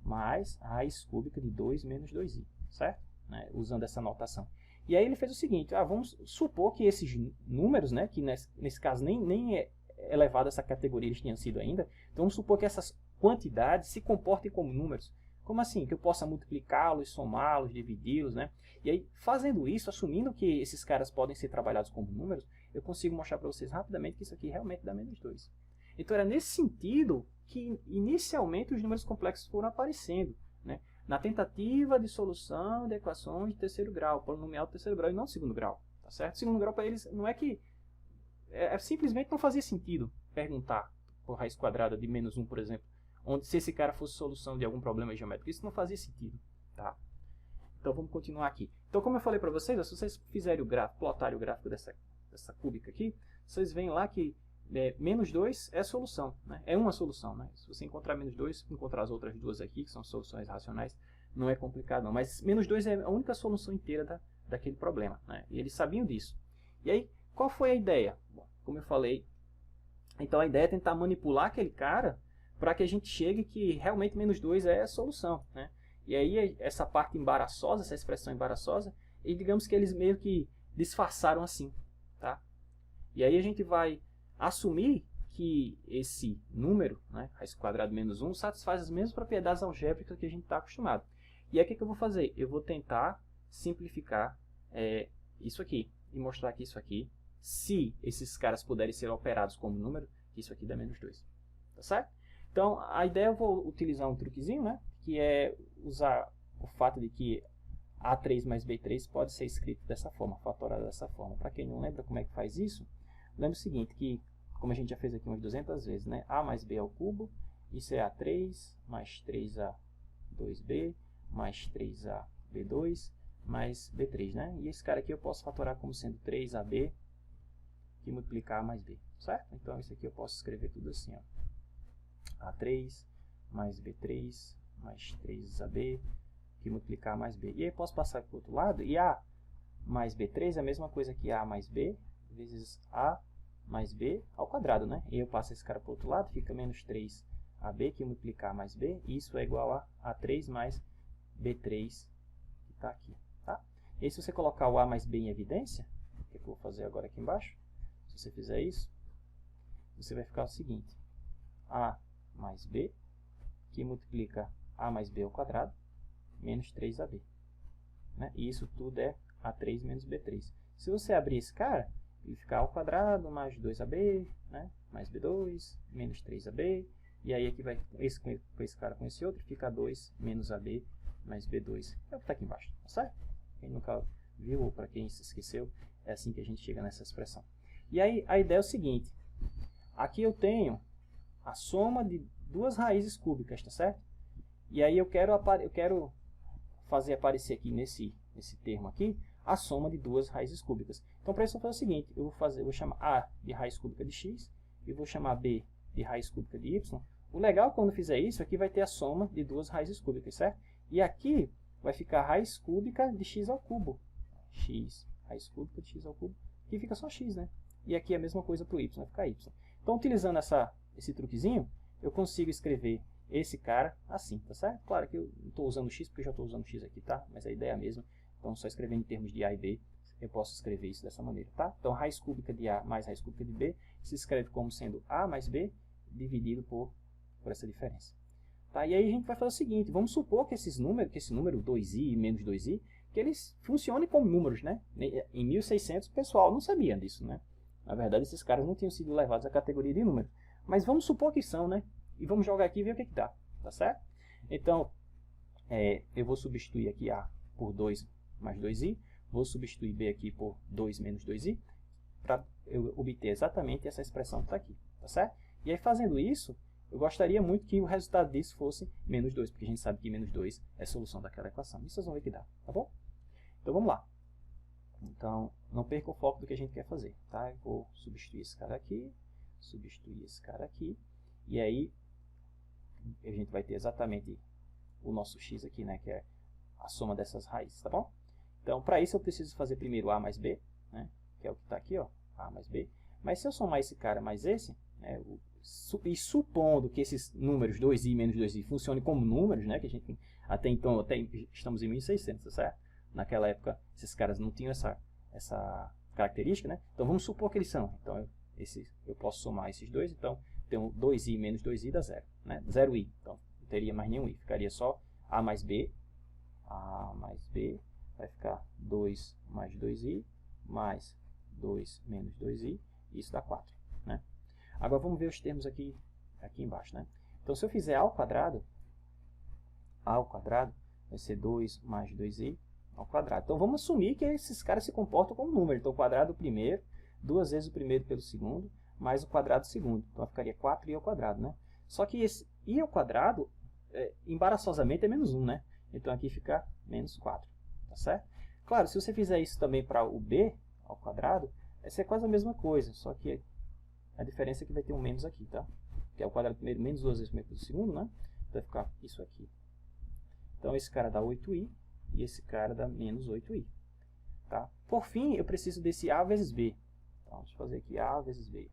[SPEAKER 1] mais a raiz cúbica de 2 menos 2i, certo? Né? Usando essa notação. E aí ele fez o seguinte: vamos supor que esses números, né, que nesse caso nem é elevado a essa categoria eles tinham sido ainda, então vamos supor que essas quantidades se comportem como números. Como assim? Que eu possa multiplicá-los, somá-los, dividi-los, né? E aí, fazendo isso, assumindo que esses caras podem ser trabalhados como números, eu consigo mostrar para vocês rapidamente que isso aqui realmente dá menos 2. Então, era nesse sentido que, inicialmente, os números complexos foram aparecendo, né? Na tentativa de solução de equações de terceiro grau, polinomial de terceiro grau e não de segundo grau, tá certo? Segundo grau, para eles, não é que... simplesmente não fazia sentido perguntar por raiz quadrada de menos 1, por exemplo, se esse cara fosse solução de algum problema geométrico. Isso não fazia sentido, tá? Então vamos continuar aqui. Então, como eu falei para vocês, se vocês fizerem o gráfico, plotarem o gráfico dessa cúbica aqui, vocês veem lá que menos 2 é a solução, né? É uma solução, né? Se você encontrar menos 2, encontrar as outras duas aqui, que são soluções racionais, não é complicado não. Mas menos 2 é a única solução inteira daquele problema, né? E eles sabiam disso. E aí, qual foi a ideia? Bom, como eu falei, então a ideia é tentar manipular aquele cara para que a gente chegue que realmente menos 2 é a solução, né? E aí essa parte embaraçosa, essa expressão embaraçosa, e digamos que eles meio que disfarçaram assim, tá? E aí a gente vai assumir que esse número, né, raiz quadrada menos 1, satisfaz as mesmas propriedades algébricas que a gente está acostumado. E aí o que eu vou fazer? Eu vou tentar simplificar isso aqui e mostrar que isso aqui, se esses caras puderem ser operados como número, isso aqui dá menos 2, tá certo? Então, a ideia eu vou utilizar um truquezinho, né? Que é usar o fato de que A3 mais B3 pode ser escrito dessa forma, fatorado dessa forma. Para quem não lembra como é que faz isso, lembra o seguinte, que como a gente já fez aqui umas 200 vezes, né? A mais B ao cubo Isso é A3 mais 3A2B mais 3AB2 mais B3, né? E esse cara aqui eu posso fatorar como sendo 3AB que multiplicar A mais B, certo? Então, isso aqui eu posso escrever tudo assim, ó. A3 mais B3 mais 3AB que multiplicar A mais B. E aí eu posso passar para o outro lado, e A mais B3 é a mesma coisa que A mais B vezes A mais B ao quadrado, né? E eu passo esse cara para o outro lado, fica menos 3AB que multiplicar A mais B, e isso é igual a A3 mais B3 que está aqui, tá? E se você colocar o A mais B em evidência, o que eu vou fazer agora aqui embaixo? Se você fizer isso, você vai ficar o seguinte, A mais B, que multiplica A mais B ao quadrado, menos 3AB. Né? E isso tudo é A3 menos B3. Se você abrir esse cara, ele fica A ao quadrado mais 2AB, né? Mais B2, menos 3AB. E aí aqui vai esse, com esse cara com esse outro, fica 2 menos AB mais B2. É o que está aqui embaixo, tá certo? Quem nunca viu ou para quem se esqueceu, é assim que a gente chega nessa expressão. E aí a ideia é o seguinte, aqui eu tenho a soma de duas raízes cúbicas, tá certo? E aí eu quero fazer aparecer aqui nesse termo aqui a soma de duas raízes cúbicas. Então para isso eu vou fazer o seguinte, eu vou chamar A de raiz cúbica de x e vou chamar B de raiz cúbica de y. O legal quando fizer isso, aqui vai ter a soma de duas raízes cúbicas, certo? E aqui vai ficar raiz cúbica de x ao cubo. X, raiz cúbica de x ao cubo. Aqui fica só x, né? E aqui é a mesma coisa para o y, vai ficar y. Então, utilizando esse truquezinho, eu consigo escrever esse cara assim, tá certo? Claro que eu não estou usando x, porque eu já estou usando x aqui, tá? Mas a ideia é a mesma. Então, só escrevendo em termos de A e B, eu posso escrever isso dessa maneira, tá? Então, raiz cúbica de A mais raiz cúbica de B se escreve como sendo A mais B dividido por essa diferença. Tá? E aí a gente vai fazer o seguinte, vamos supor que esse número 2i e menos 2i, que eles funcionem como números, né? Em 1600 o pessoal não sabia disso, né? Na verdade, esses caras não tinham sido levados à categoria de números. Mas vamos supor que são, né? E vamos jogar aqui e ver o que dá, tá certo? Então, eu vou substituir aqui A por 2 mais 2i, vou substituir B aqui por 2 menos 2i, para eu obter exatamente essa expressão que está aqui, tá certo? E aí, fazendo isso, eu gostaria muito que o resultado disso fosse menos 2, porque a gente sabe que menos 2 é a solução daquela equação. Isso vocês vão ver que dá, tá bom? Então, vamos lá. Então, não perca o foco do que a gente quer fazer, tá? Eu vou substituir esse cara aqui, substituir esse cara aqui, e aí a gente vai ter exatamente o nosso x aqui, né? Que é a soma dessas raízes, tá bom? Então, para isso eu preciso fazer primeiro A mais B, né? Que é o que está aqui, ó, A mais B. Mas se eu somar esse cara mais esse, né, e supondo que esses números 2i e menos 2i funcionem como números, né? Que a gente até então, estamos em 1600, tá certo? Naquela época, esses caras não tinham essa característica, né? Então, vamos supor que eles são. Então, eu posso somar esses dois. Então, tenho 2i menos 2i dá 0, né? 0i. Então, não teria mais nenhum i. Ficaria só A mais B. A mais B vai ficar 2 mais 2i mais 2 menos 2i. Isso dá 4, né? Agora, vamos ver os termos aqui embaixo, né? Então, se eu fizer A ao quadrado vai ser 2 mais 2i ao quadrado. Então, vamos assumir que esses caras se comportam como número. Então, o quadrado do primeiro, 2 vezes o primeiro pelo segundo, mais o quadrado do segundo. Então, ficaria 4i ao quadrado, né? Só que esse i ao quadrado, embaraçosamente, é menos 1, né? Então, aqui fica menos 4, tá certo? Claro, se você fizer isso também para o b ao quadrado, vai ser quase a mesma coisa, só que a diferença é que vai ter um menos aqui, tá? Que é o quadrado do primeiro menos 2 vezes o primeiro pelo segundo, né? Então, vai ficar isso aqui. Então, esse cara dá 8i. E esse cara dá menos 8i. Tá? Por fim, eu preciso desse A vezes B. Então, deixa eu fazer aqui A vezes B.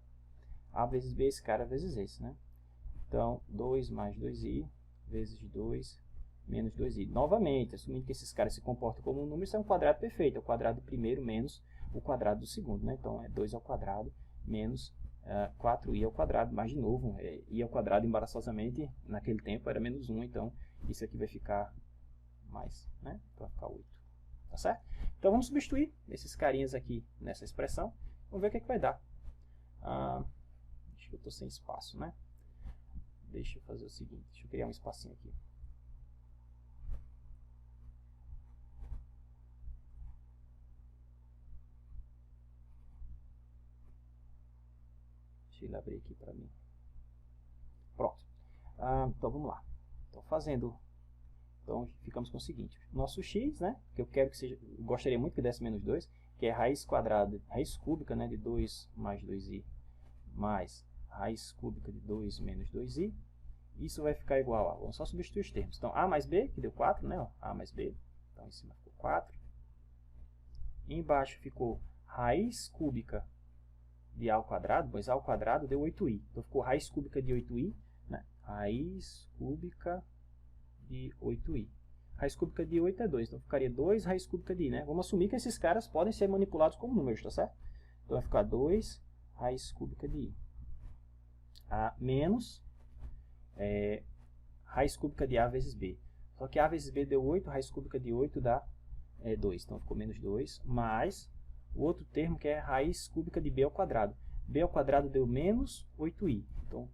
[SPEAKER 1] A vezes B, esse cara vezes esse, né? Então, 2 mais 2i vezes 2 menos 2i. Novamente, assumindo que esses caras se comportam como um número, isso é um quadrado perfeito. É o quadrado do primeiro menos o quadrado do segundo, né? Então, é 2 ao quadrado menos 4i ao quadrado. Mas, de novo, i ao quadrado, embaraçosamente, naquele tempo era menos 1. Então, isso aqui vai ficar mais, né? Então vai ficar 8, tá certo? Então vamos substituir esses carinhas aqui nessa expressão, vamos ver o que vai dar. Acho que eu estou sem espaço, né? Deixa eu fazer o seguinte, deixa eu criar um espacinho aqui. Deixa ele abrir aqui para mim. Pronto. Então vamos lá. Então ficamos com o seguinte, nosso x, né, que eu quero que seja, gostaria muito que desse menos 2, que é raiz quadrada, raiz cúbica, né, de 2 mais 2i, mais raiz cúbica de 2 menos 2i, isso vai ficar igual a, vamos só substituir os termos, então a mais b, que deu 4, né, ó, a mais b, então em cima ficou 4, e embaixo ficou raiz cúbica de a ao quadrado, pois a ao quadrado deu 8i, então ficou raiz cúbica de 8i, né, raiz cúbica de 8i. Raiz cúbica de 8 é 2, então ficaria 2 raiz cúbica de i, né? Vamos assumir que esses caras podem ser manipulados como números, tá certo? Então vai ficar 2 raiz cúbica de i. A menos raiz cúbica de a vezes b. Só que a vezes b deu 8, raiz cúbica de 8 dá 2, então ficou menos 2, mais o outro termo que é raiz cúbica de b ao quadrado. B ao quadrado deu menos 8i, então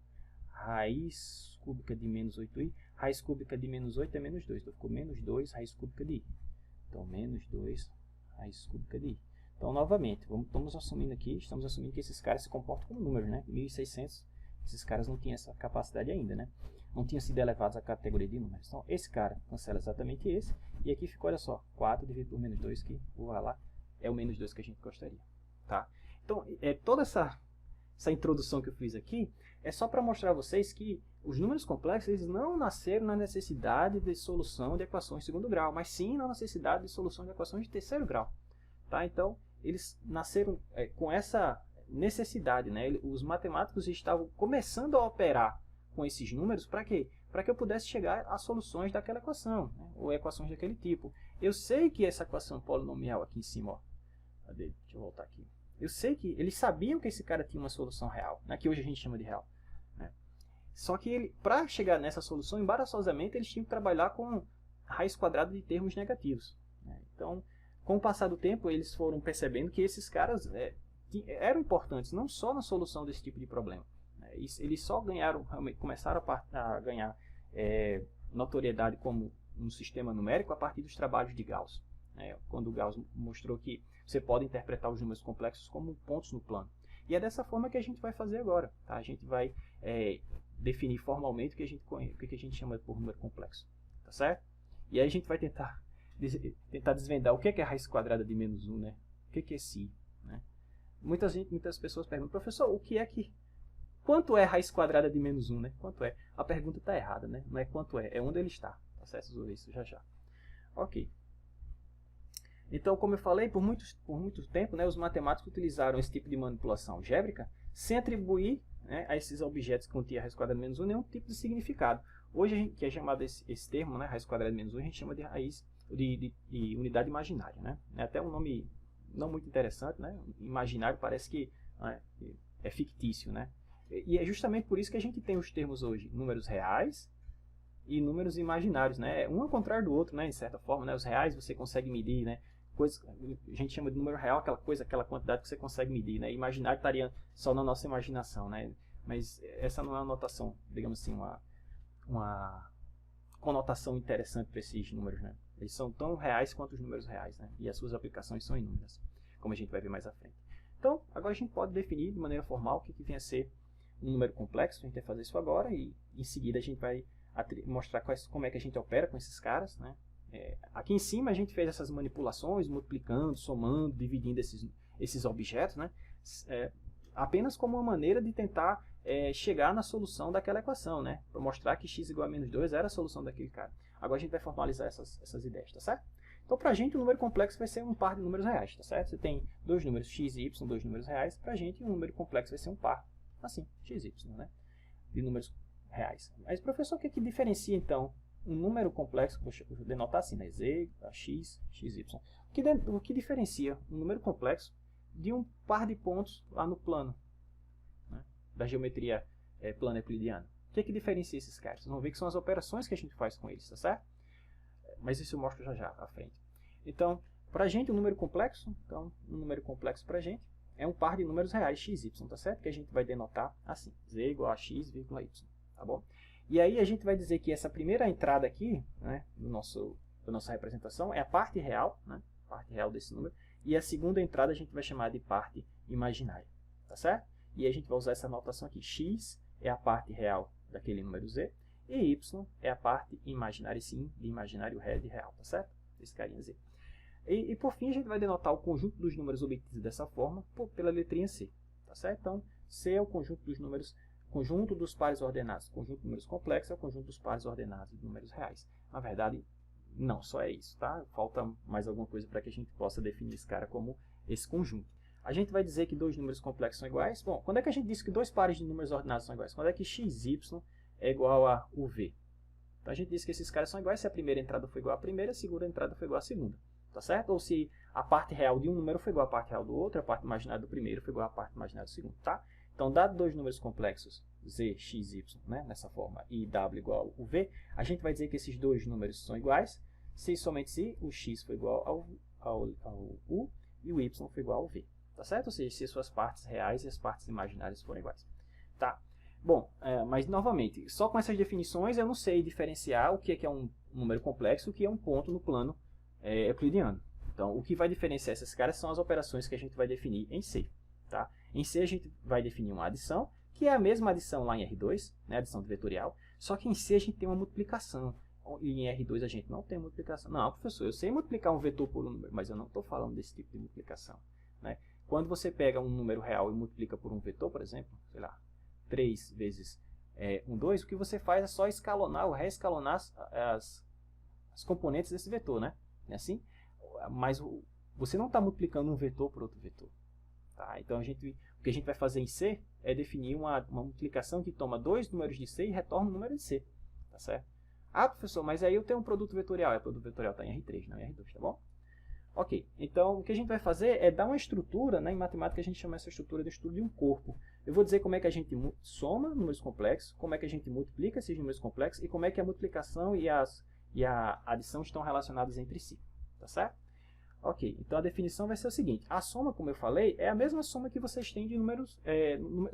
[SPEAKER 1] raiz cúbica de menos 8i, raiz cúbica de menos 8 é menos 2, então ficou menos 2 raiz cúbica de i. Então, menos 2 raiz cúbica de i. Então, novamente, estamos assumindo que esses caras se comportam como números, né? 1600, esses caras não tinham essa capacidade ainda, né? Não tinham sido elevados à categoria de números. Então, esse cara cancela exatamente esse, e aqui ficou, olha só, 4 dividido por menos 2, que, lá, é o menos 2 que a gente gostaria, tá? Então, toda essa introdução que eu fiz aqui é só para mostrar a vocês que os números complexos eles não nasceram na necessidade de solução de equações de segundo grau, mas sim na necessidade de solução de equações de terceiro grau. Tá? Então, eles nasceram com essa necessidade. Né? Os matemáticos estavam começando a operar com esses números para quê? Para que eu pudesse chegar às soluções daquela equação, né? Ou equações daquele tipo. Eu sei que essa equação polinomial aqui em cima, ó, deixa eu voltar aqui. Eu sei que eles sabiam que esse cara tinha uma solução real, né, que hoje a gente chama de real. Né? Só que para chegar nessa solução, embaraçosamente, eles tinham que trabalhar com raiz quadrada de termos negativos. Né? Então, com o passar do tempo, eles foram percebendo que esses caras eram importantes, não só na solução desse tipo de problema. Né? Eles só começaram a ganhar notoriedade como um sistema numérico a partir dos trabalhos de Gauss. Quando Gauss mostrou que você pode interpretar os números complexos como pontos no plano. E é dessa forma que a gente vai fazer agora. Tá? A gente vai definir formalmente o que a gente chama por número complexo. Tá certo? E aí a gente vai tentar desvendar o que é raiz quadrada de menos 1, né? O que é si. Né? Muitas pessoas perguntam, professor, quanto é raiz quadrada de menos 1? Né? Quanto é? A pergunta está errada, né? Não é quanto é onde ele está. Tá certo? Vamos ver isso já. Ok. Então, como eu falei, por muito tempo, né, os matemáticos utilizaram esse tipo de manipulação algébrica sem atribuir, né, a esses objetos que continham raiz quadrada de menos 1 nenhum tipo de significado. Hoje, que é chamado esse termo, né, raiz quadrada de menos 1, a gente chama de raiz de unidade imaginária. Né? É até um nome não muito interessante, né? Imaginário parece que é fictício. Né? E é justamente por isso que a gente tem os termos hoje, números reais e números imaginários. Né? Um ao contrário do outro, né, de certa forma. Né? Os reais você consegue medir, né? A gente chama de número real aquela quantidade que você consegue medir, né? Imaginário estaria só na nossa imaginação, né? Mas essa não é uma notação, digamos assim, uma conotação interessante para esses números, né? Eles são tão reais quanto os números reais, né? E as suas aplicações são inúmeras, como a gente vai ver mais à frente. Então, agora a gente pode definir de maneira formal o que vem a ser um número complexo. A gente vai fazer isso agora e em seguida a gente vai mostrar como é que a gente opera com esses caras, né? Aqui em cima a gente fez essas manipulações, multiplicando, somando, dividindo esses objetos, né? Apenas como uma maneira de tentar chegar na solução daquela equação, né? Para mostrar que x igual a menos 2 era a solução daquele cara. Agora a gente vai formalizar essas ideias, tá certo? Então, para a gente, o número complexo vai ser um par de números reais, tá certo? Você tem dois números x e y, dois números reais. Para a gente, um número complexo vai ser um par, assim, x e y, né? De números reais. Mas, professor, o que diferencia, então, um número complexo, vou denotar assim, né? Z, x, xy. O que diferencia um número complexo de um par de pontos lá no plano, né, da geometria plana euclidiana? O que diferencia esses caras? Vocês vão ver que são as operações que a gente faz com eles, tá certo? Mas isso eu mostro já à frente. Então, para a gente, um número complexo para a gente é um par de números reais, x, y, tá certo? Que a gente vai denotar assim, z igual a x, vírgula y, tá bom? E aí a gente vai dizer que essa primeira entrada aqui, né, da nossa representação, é a parte real, né, parte real desse número, e a segunda entrada a gente vai chamar de parte imaginária, tá certo? E a gente vai usar essa notação aqui, x é a parte real daquele número z, E y é a parte imaginária, sim, de imaginário de real, tá certo? Esse carinha Z. E por fim, a gente vai denotar o conjunto dos números obtidos dessa forma pela letrinha C, tá certo? Então, C é o conjunto dos números, conjunto dos pares ordenados. Conjunto de números complexos é o conjunto dos pares ordenados de números reais. Na verdade, não só é isso, tá? Falta mais alguma coisa para que a gente possa definir esse cara como esse conjunto. A gente vai dizer que dois números complexos são iguais. Bom, quando é que a gente diz que dois pares de números ordenados são iguais? Quando é que xy é igual a uv? Então a gente diz que esses caras são iguais se a primeira entrada for igual à primeira, a segunda entrada for igual à segunda. Tá certo? Ou se a parte real de um número foi igual à parte real do outro, a parte imaginária do primeiro foi igual à parte imaginária do segundo, tá? Então, dado dois números complexos, z, x, y, né, nessa forma, e w igual ao v, a gente vai dizer que esses dois números são iguais se somente se o x for igual ao u e o y for igual ao v, tá certo? Ou seja, se suas partes reais e as partes imaginárias forem iguais, tá? Bom, mas novamente, só com essas definições eu não sei diferenciar o que é um número complexo e o que é um ponto no plano euclidiano. Então, o que vai diferenciar esses caras são as operações que a gente vai definir em C. Tá? Em C, a gente vai definir uma adição, que é a mesma adição lá em R2, né, adição vetorial, só que em C a gente tem uma multiplicação. E em R2 a gente não tem multiplicação. Não, professor, eu sei multiplicar um vetor por um número, mas eu não estou falando desse tipo de multiplicação. Né? Quando você pega um número real e multiplica por um vetor, por exemplo, sei lá, 3 vezes 2, o que você faz é só escalonar ou reescalonar as componentes desse vetor, né? É assim? Mas você não está multiplicando um vetor por outro vetor. Tá? Então, o que a gente vai fazer em C é definir uma multiplicação que toma dois números de C e retorna o número de C. Tá certo? Ah, professor, mas aí eu tenho um produto vetorial. O produto vetorial está em R3, não em R2, tá bom? Ok, então o que a gente vai fazer é dar uma estrutura, né? Em matemática a gente chama essa estrutura de estudo de um corpo. Eu vou dizer como é que a gente soma números complexos, como é que a gente multiplica esses números complexos e como é que a multiplicação e a adição estão relacionadas entre si. Tá certo? Ok, então a definição vai ser o seguinte. A soma, como eu falei, é a mesma soma que vocês têm de números,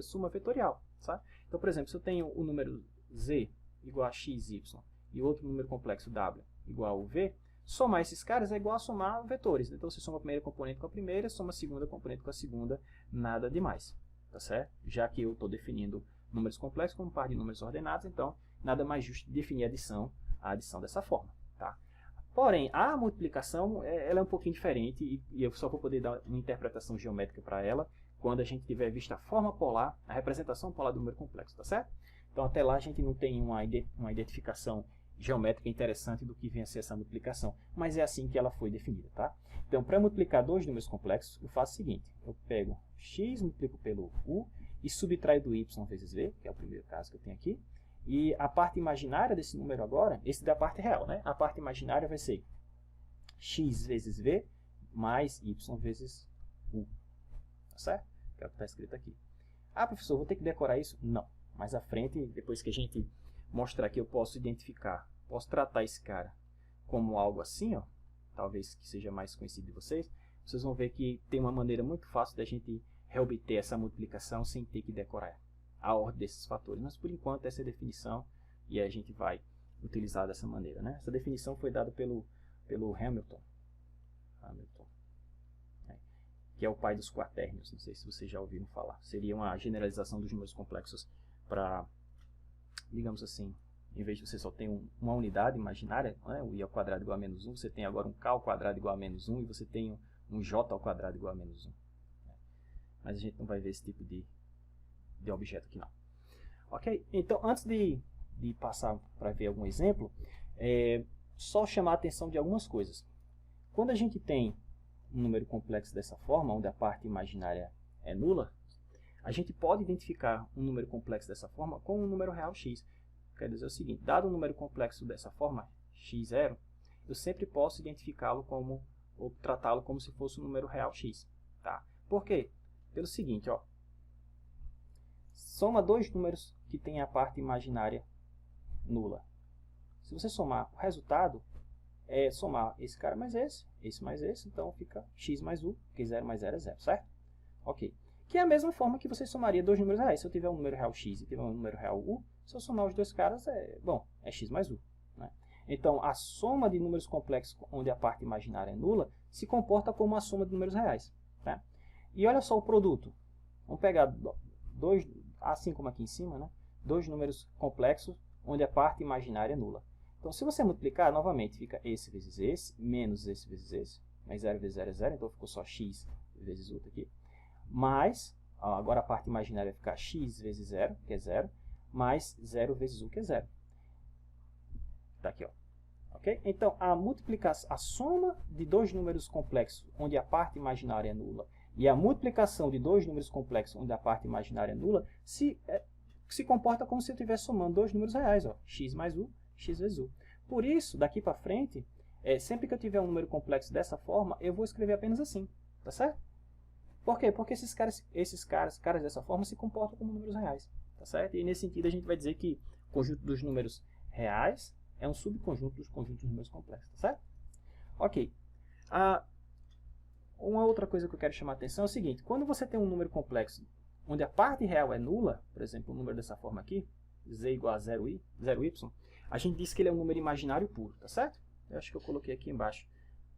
[SPEAKER 1] soma vetorial. Tá? Então, por exemplo, se eu tenho o número z igual a x, y e outro número complexo w igual a v, somar esses caras é igual a somar vetores. Então, você soma a primeira componente com a primeira, soma a segunda componente com a segunda, nada demais. Tá certo? Já que eu estou definindo números complexos como par de números ordenados, então nada mais justo definir a adição dessa forma. Tá? Porém, a multiplicação ela é um pouquinho diferente e eu só vou poder dar uma interpretação geométrica para ela quando a gente tiver visto a forma polar, a representação polar do número complexo. Tá certo? Então, até lá a gente não tem uma identificação geométrica interessante do que vem a ser essa multiplicação, mas é assim que ela foi definida, tá? Então, para multiplicar dois números complexos, eu faço o seguinte, eu pego x, multiplico pelo u e subtraio do y vezes v, que é o primeiro caso que eu tenho aqui, e a parte imaginária desse número agora, esse da parte real, né? A parte imaginária vai ser x vezes v mais y vezes u, tá certo? Que é o que está escrito aqui. Ah, professor, vou ter que decorar isso? Não, mais à frente, depois que a gente mostrar que eu posso identificar, posso tratar esse cara como algo assim, ó, talvez que seja mais conhecido de vocês, vocês vão ver que tem uma maneira muito fácil da gente reobter essa multiplicação sem ter que decorar a ordem desses fatores. Mas por enquanto essa é a definição e a gente vai utilizar dessa maneira. Né? Essa definição foi dada pelo Hamilton, que é o pai dos quaternions, não sei se vocês já ouviram falar. Seria uma generalização dos números complexos para, digamos assim, em vez de você só ter uma unidade imaginária, né, o i ao quadrado igual a menos 1, você tem agora um k ao quadrado igual a menos 1 e você tem um j ao quadrado igual a menos 1. Mas a gente não vai ver esse tipo de objeto aqui não. Ok? Então, antes de passar para ver algum exemplo, só chamar a atenção de algumas coisas. Quando a gente tem um número complexo dessa forma, onde a parte imaginária é nula, a gente pode identificar um número complexo dessa forma com um número real x. Quer dizer o seguinte, dado um número complexo dessa forma, x0, eu sempre posso identificá-lo como, ou tratá-lo como se fosse um número real x. Tá? Por quê? Pelo seguinte, ó, soma dois números que têm a parte imaginária nula. Se você somar o resultado, é somar esse cara mais esse mais esse, então fica x mais u, porque 0 mais 0 é 0, certo? Ok. Que é a mesma forma que você somaria dois números reais. Se eu tiver um número real x e tiver um número real u, se eu somar os dois caras, é x mais u. Né? Então, a soma de números complexos onde a parte imaginária é nula se comporta como uma soma de números reais. Tá? E olha só o produto. Vamos pegar dois, assim como aqui em cima, né? Dois números complexos onde a parte imaginária é nula. Então, se você multiplicar, novamente, fica esse vezes esse, menos esse vezes esse, mas 0 vezes 0 é 0, então ficou só x vezes u aqui. Mais, agora a parte imaginária vai ficar x vezes 0, que é 0, mais 0 vezes u, que é 0. Está aqui, ó. Okay? Então, a multiplicação, a soma de dois números complexos, onde a parte imaginária é nula, e a multiplicação de dois números complexos, onde a parte imaginária é nula, se comporta como se eu estivesse somando dois números reais, ó, x mais u, x vezes u. Por isso, daqui para frente, sempre que eu tiver um número complexo dessa forma, eu vou escrever apenas assim, tá certo? Por quê? Porque esses caras dessa forma se comportam como números reais, tá certo? E nesse sentido a gente vai dizer que o conjunto dos números reais é um subconjunto dos conjuntos de números complexos, tá certo? Ok. Uma outra coisa que eu quero chamar a atenção é o seguinte, quando você tem um número complexo onde a parte real é nula, por exemplo, um número dessa forma aqui, z igual a 0y, a gente diz que ele é um número imaginário puro, tá certo? Eu acho que eu coloquei aqui embaixo.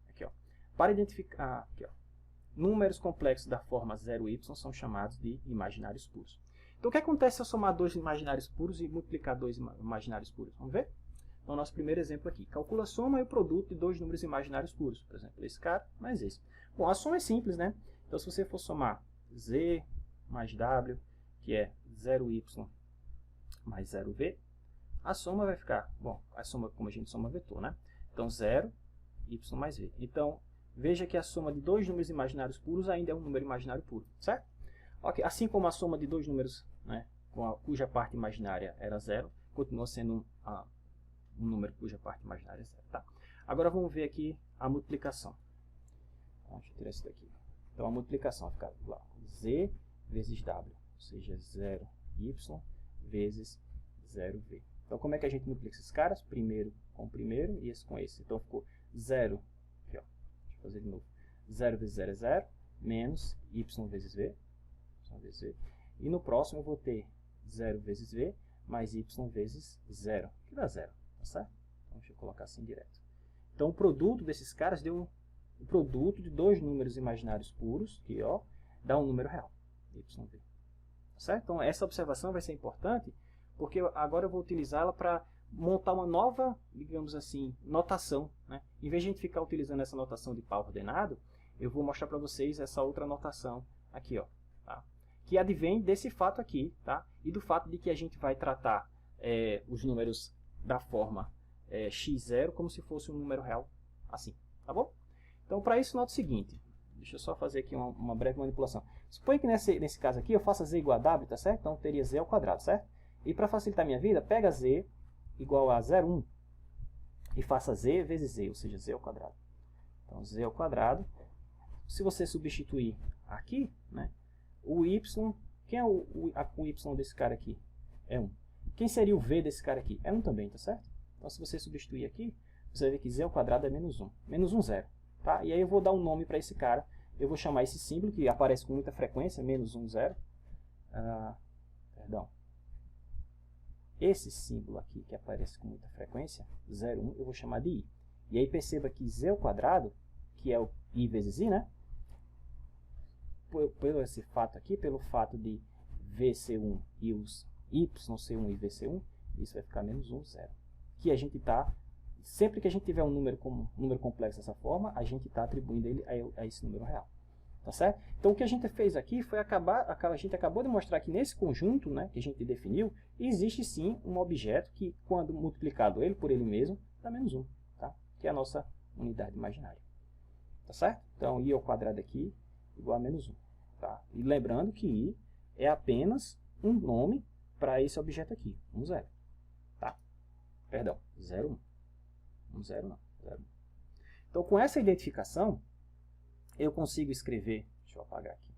[SPEAKER 1] Aqui, ó. Para identificar, aqui, ó, números complexos da forma 0y são chamados de imaginários puros. Então, o que acontece se eu somar dois imaginários puros e multiplicar dois imaginários puros? Vamos ver? Então, nosso primeiro exemplo aqui. Calcula a soma e o produto de dois números imaginários puros. Por exemplo, esse cara mais esse. Bom, a soma é simples, né? Então, se você for somar z mais w, que é 0y mais 0v, a soma vai ficar, bom, a soma como a gente soma vetor, né? Então, 0, y mais v. Então, veja que a soma de dois números imaginários puros ainda é um número imaginário puro, certo? Okay. Assim como a soma de dois números, né, cuja parte imaginária era 0, continua sendo um número cuja parte imaginária é 0. Tá? Agora vamos ver aqui a multiplicação. Deixa eu tirar isso daqui. Então, a multiplicação fica lá, z vezes w, ou seja, 0y vezes 0v. Então, como é que a gente multiplica esses caras? Primeiro com o primeiro e esse com esse. Então, ficou 0, aqui, ó, deixa eu fazer de novo. 0 vezes 0 é 0, menos y vezes v. E no próximo eu vou ter 0 vezes v, mais y vezes 0, que dá 0, tá certo? Então, deixa eu colocar assim direto. Então, o produto desses caras deu o produto de dois números imaginários puros, que ó, dá um número real, yv. Tá certo? Então, essa observação vai ser importante, porque agora eu vou utilizá-la para montar uma nova, digamos assim, notação. Né? Em vez de a gente ficar utilizando essa notação de par ordenado, eu vou mostrar para vocês essa outra notação aqui, ó, tá? Que advém desse fato aqui, tá? E do fato de que a gente vai tratar os números da forma x0 como se fosse um número real, assim, tá bom? Então, para isso, nota o seguinte. Deixa eu só fazer aqui uma breve manipulação. Suponha que nesse caso aqui eu faça z igual a w, tá certo? Então, eu teria z ao quadrado, certo? E para facilitar a minha vida, pega z igual a 0,1 e faça z vezes z, ou seja, z ao quadrado. Então, z ao quadrado. Se você substituir aqui, né, o y, quem é o y desse cara aqui? É 1. Quem seria o v desse cara aqui? É 1 também, tá certo? Então, se você substituir aqui, você vai ver que z ao quadrado é menos 1. Menos 1, 0. Tá? E aí eu vou dar um nome para esse cara. Eu vou chamar esse símbolo, que aparece com muita frequência, menos 1, 0. Perdão. Esse símbolo aqui, que aparece com muita frequência, 0, 1, eu vou chamar de i. E aí perceba que z ao quadrado, que é o i vezes i, né? Por esse fato aqui, pelo fato de v ser 1 e os y ser 1 e v ser 1, isso vai ficar menos 1, 0. Que a gente está, sempre que a gente tiver um número complexo dessa forma, a gente está atribuindo ele a esse número real. Tá certo? Então, o que a gente fez aqui foi a gente acabou de mostrar que nesse conjunto, né, que a gente definiu, existe sim um objeto que, quando multiplicado ele por ele mesmo, dá menos 1, tá? Que é a nossa unidade imaginária. Tá certo? Então, i ao quadrado aqui igual a menos 1. Tá? E lembrando que i é apenas um nome para esse objeto aqui, 1, 0. Tá? Perdão, 0, 1. 1, 0 não, 0, 1. Então, com essa identificação, eu consigo escrever, deixa eu apagar aqui,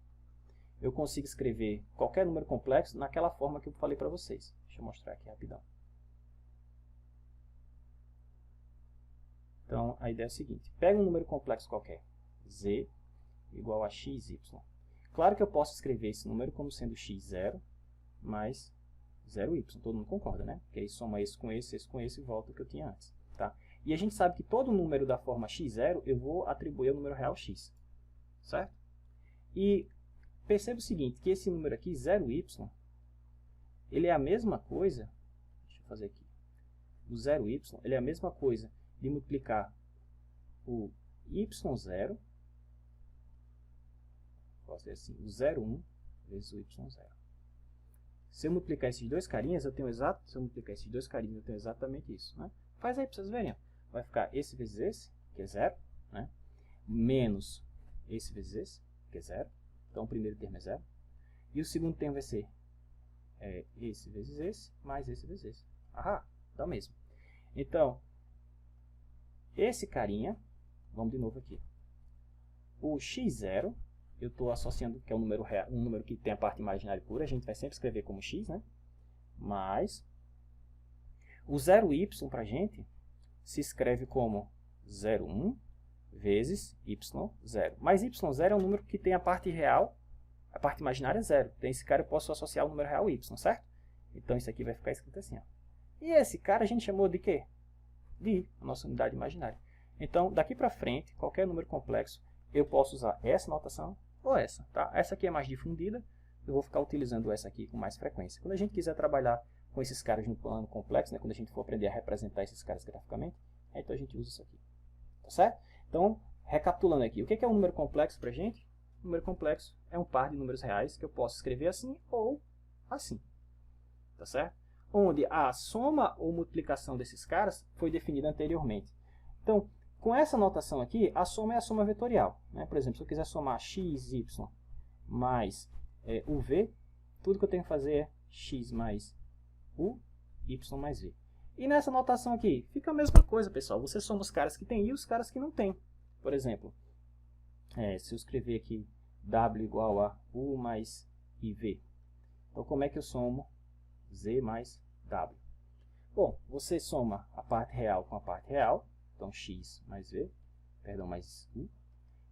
[SPEAKER 1] eu consigo escrever qualquer número complexo naquela forma que eu falei para vocês. Deixa eu mostrar aqui rapidão. Então, a ideia é a seguinte, pega um número complexo qualquer, z igual a xy. Claro que eu posso escrever esse número como sendo x0 mais 0y, todo mundo concorda, né? Porque aí soma esse com esse e volta o que eu tinha antes. Tá? E a gente sabe que todo número da forma x0 eu vou atribuir ao número real x. Certo? E perceba o seguinte, que esse número aqui, 0y, ele é a mesma coisa, deixa eu fazer aqui, o 0y, ele é a mesma coisa de multiplicar o y0, posso dizer assim, o 0,1 vezes o y0. Se eu multiplicar esses dois carinhas, eu tenho exatamente isso, né? Faz aí para vocês verem. Vai ficar esse vezes esse, que é 0, né? Menos esse vezes esse, que é 0. Então, o primeiro termo é 0. E o segundo termo vai ser esse vezes esse, mais esse vezes esse. Ah, dá o mesmo. Então, esse carinha, vamos de novo aqui. O x0, eu estou associando que é um número real, um número que tem a parte imaginária pura, a gente vai sempre escrever como x, né? Mais o 0y para a gente se escreve como 0,1 vezes y0. Mas y0 é um número que tem a parte real, a parte imaginária é 0. Então, esse cara eu posso associar ao número real y, certo? Então, isso aqui vai ficar escrito assim. Ó. E esse cara a gente chamou de quê? De a nossa unidade imaginária. Então, daqui para frente, qualquer número complexo, eu posso usar essa notação ou essa. Tá? Essa aqui é mais difundida, eu vou ficar utilizando essa aqui com mais frequência. Quando a gente quiser trabalhar com esses caras no plano complexo, né, quando a gente for aprender a representar esses caras graficamente, então a gente usa isso aqui. Tá certo? Então, recapitulando aqui, o que é um número complexo para a gente? Um número complexo é um par de números reais que eu posso escrever assim ou assim. Tá certo? Onde a soma ou multiplicação desses caras foi definida anteriormente. Então, com essa notação aqui, a soma é a soma vetorial. Né? Por exemplo, se eu quiser somar x, y mais o v, tudo que eu tenho que fazer é x mais u, y mais v. E nessa notação aqui, fica a mesma coisa, pessoal. Você soma os caras que tem e os caras que não tem. Por exemplo, se eu escrever aqui w igual a u mais iv. Então, como é que eu somo z mais w? Bom, você soma a parte real com a parte real. Então, x mais v, perdão, mais u.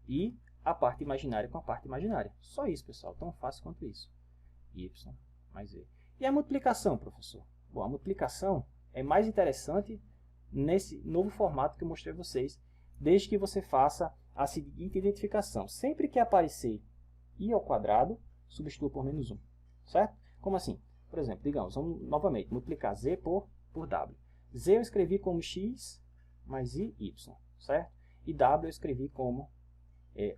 [SPEAKER 1] E a parte imaginária com a parte imaginária. Só isso, pessoal. Tão fácil quanto isso. Y mais v. E a multiplicação, professor? Bom, a multiplicação é mais interessante nesse novo formato que eu mostrei a vocês, desde que você faça a seguinte identificação. Sempre que aparecer i ao quadrado, substitua por menos 1. Certo? Como assim? Por exemplo, digamos, vamos novamente multiplicar z por w. Z eu escrevi como x mais i, y. Certo? E w eu escrevi como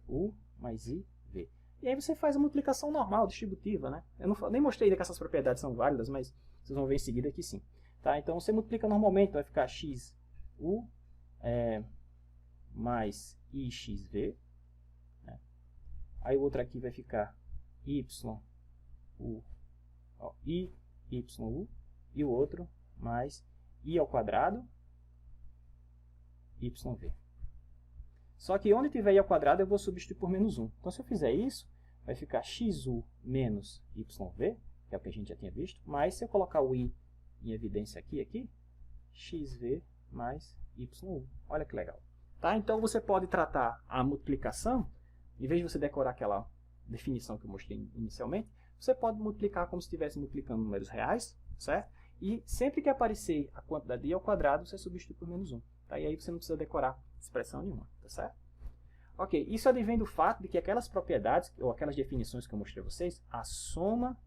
[SPEAKER 1] u mais i, v. E aí você faz a multiplicação normal, distributiva, né? Eu nem mostrei ainda que essas propriedades são válidas, mas vocês vão ver em seguida que sim. Tá? Então, você multiplica normalmente, vai ficar x, u, mais ixv. Né? Aí o outro aqui vai ficar y, u, i, y, u. E o outro mais i ao quadrado, yv. Só que onde tiver i ao quadrado, eu vou substituir por menos 1. Então, se eu fizer isso, vai ficar xu menos yv, que é o que a gente já tinha visto. Mas, se eu colocar o i em evidência aqui, xv mais y1. Olha que legal. Tá? Então, você pode tratar a multiplicação, em vez de você decorar aquela definição que eu mostrei inicialmente, você pode multiplicar como se estivesse multiplicando números reais, certo? E sempre que aparecer a quantidade de i ao quadrado, você substitui por menos 1. Tá? E aí você não precisa decorar expressão nenhuma, tá certo? Ok, isso advém do fato de que aquelas propriedades, ou aquelas definições que eu mostrei a vocês, a soma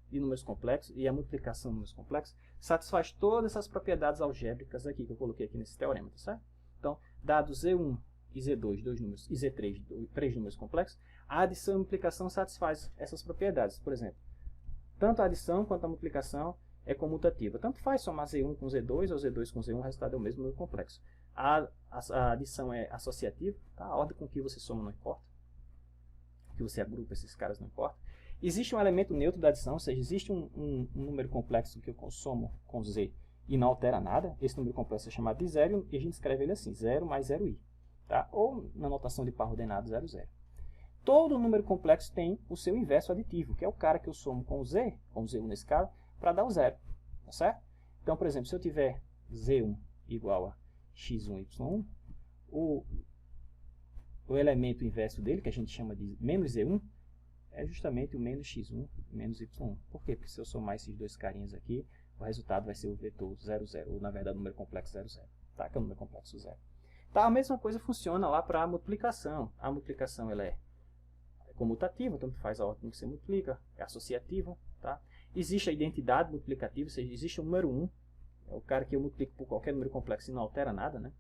[SPEAKER 1] de números complexos e a multiplicação de números complexos, satisfaz todas essas propriedades algébricas aqui que eu coloquei aqui nesse teorema, tá certo? Então, dado Z1 e Z2, dois números, e Z3, três números complexos, a adição e a multiplicação satisfaz essas propriedades. Por exemplo, tanto a adição quanto a multiplicação é comutativa. Tanto faz somar Z1 com Z2 ou Z2 com Z1, o resultado é o mesmo número complexo. A adição é associativa, tá? A ordem com que você soma não importa. Que você agrupa esses caras não importa. Existe um elemento neutro da adição, ou seja, existe um número complexo que eu somo com Z e não altera nada. Esse número complexo é chamado de zero e a gente escreve ele assim, 0 mais 0i. Tá? Ou na notação de par ordenado, 0, 0. Todo número complexo tem o seu inverso aditivo, que é o cara que eu somo com Z, com Z1 nesse caso, para dar o zero. Tá certo? Então, por exemplo, se eu tiver Z1 igual a x1, y1, o elemento inverso dele, que a gente chama de menos Z1, é justamente o menos x1 menos y1. Por quê? Porque se eu somar esses dois carinhas aqui, o resultado vai ser o vetor 0, 0, ou na verdade o número complexo 0, 0. Tá? Que é o número complexo 0. Tá? A mesma coisa funciona lá para a multiplicação. A multiplicação ela é comutativa, tanto faz a ordem que você multiplica, é associativa. Tá? Existe a identidade multiplicativa, ou seja, existe o número 1 é o cara que eu multiplico por qualquer número complexo e não altera nada, né?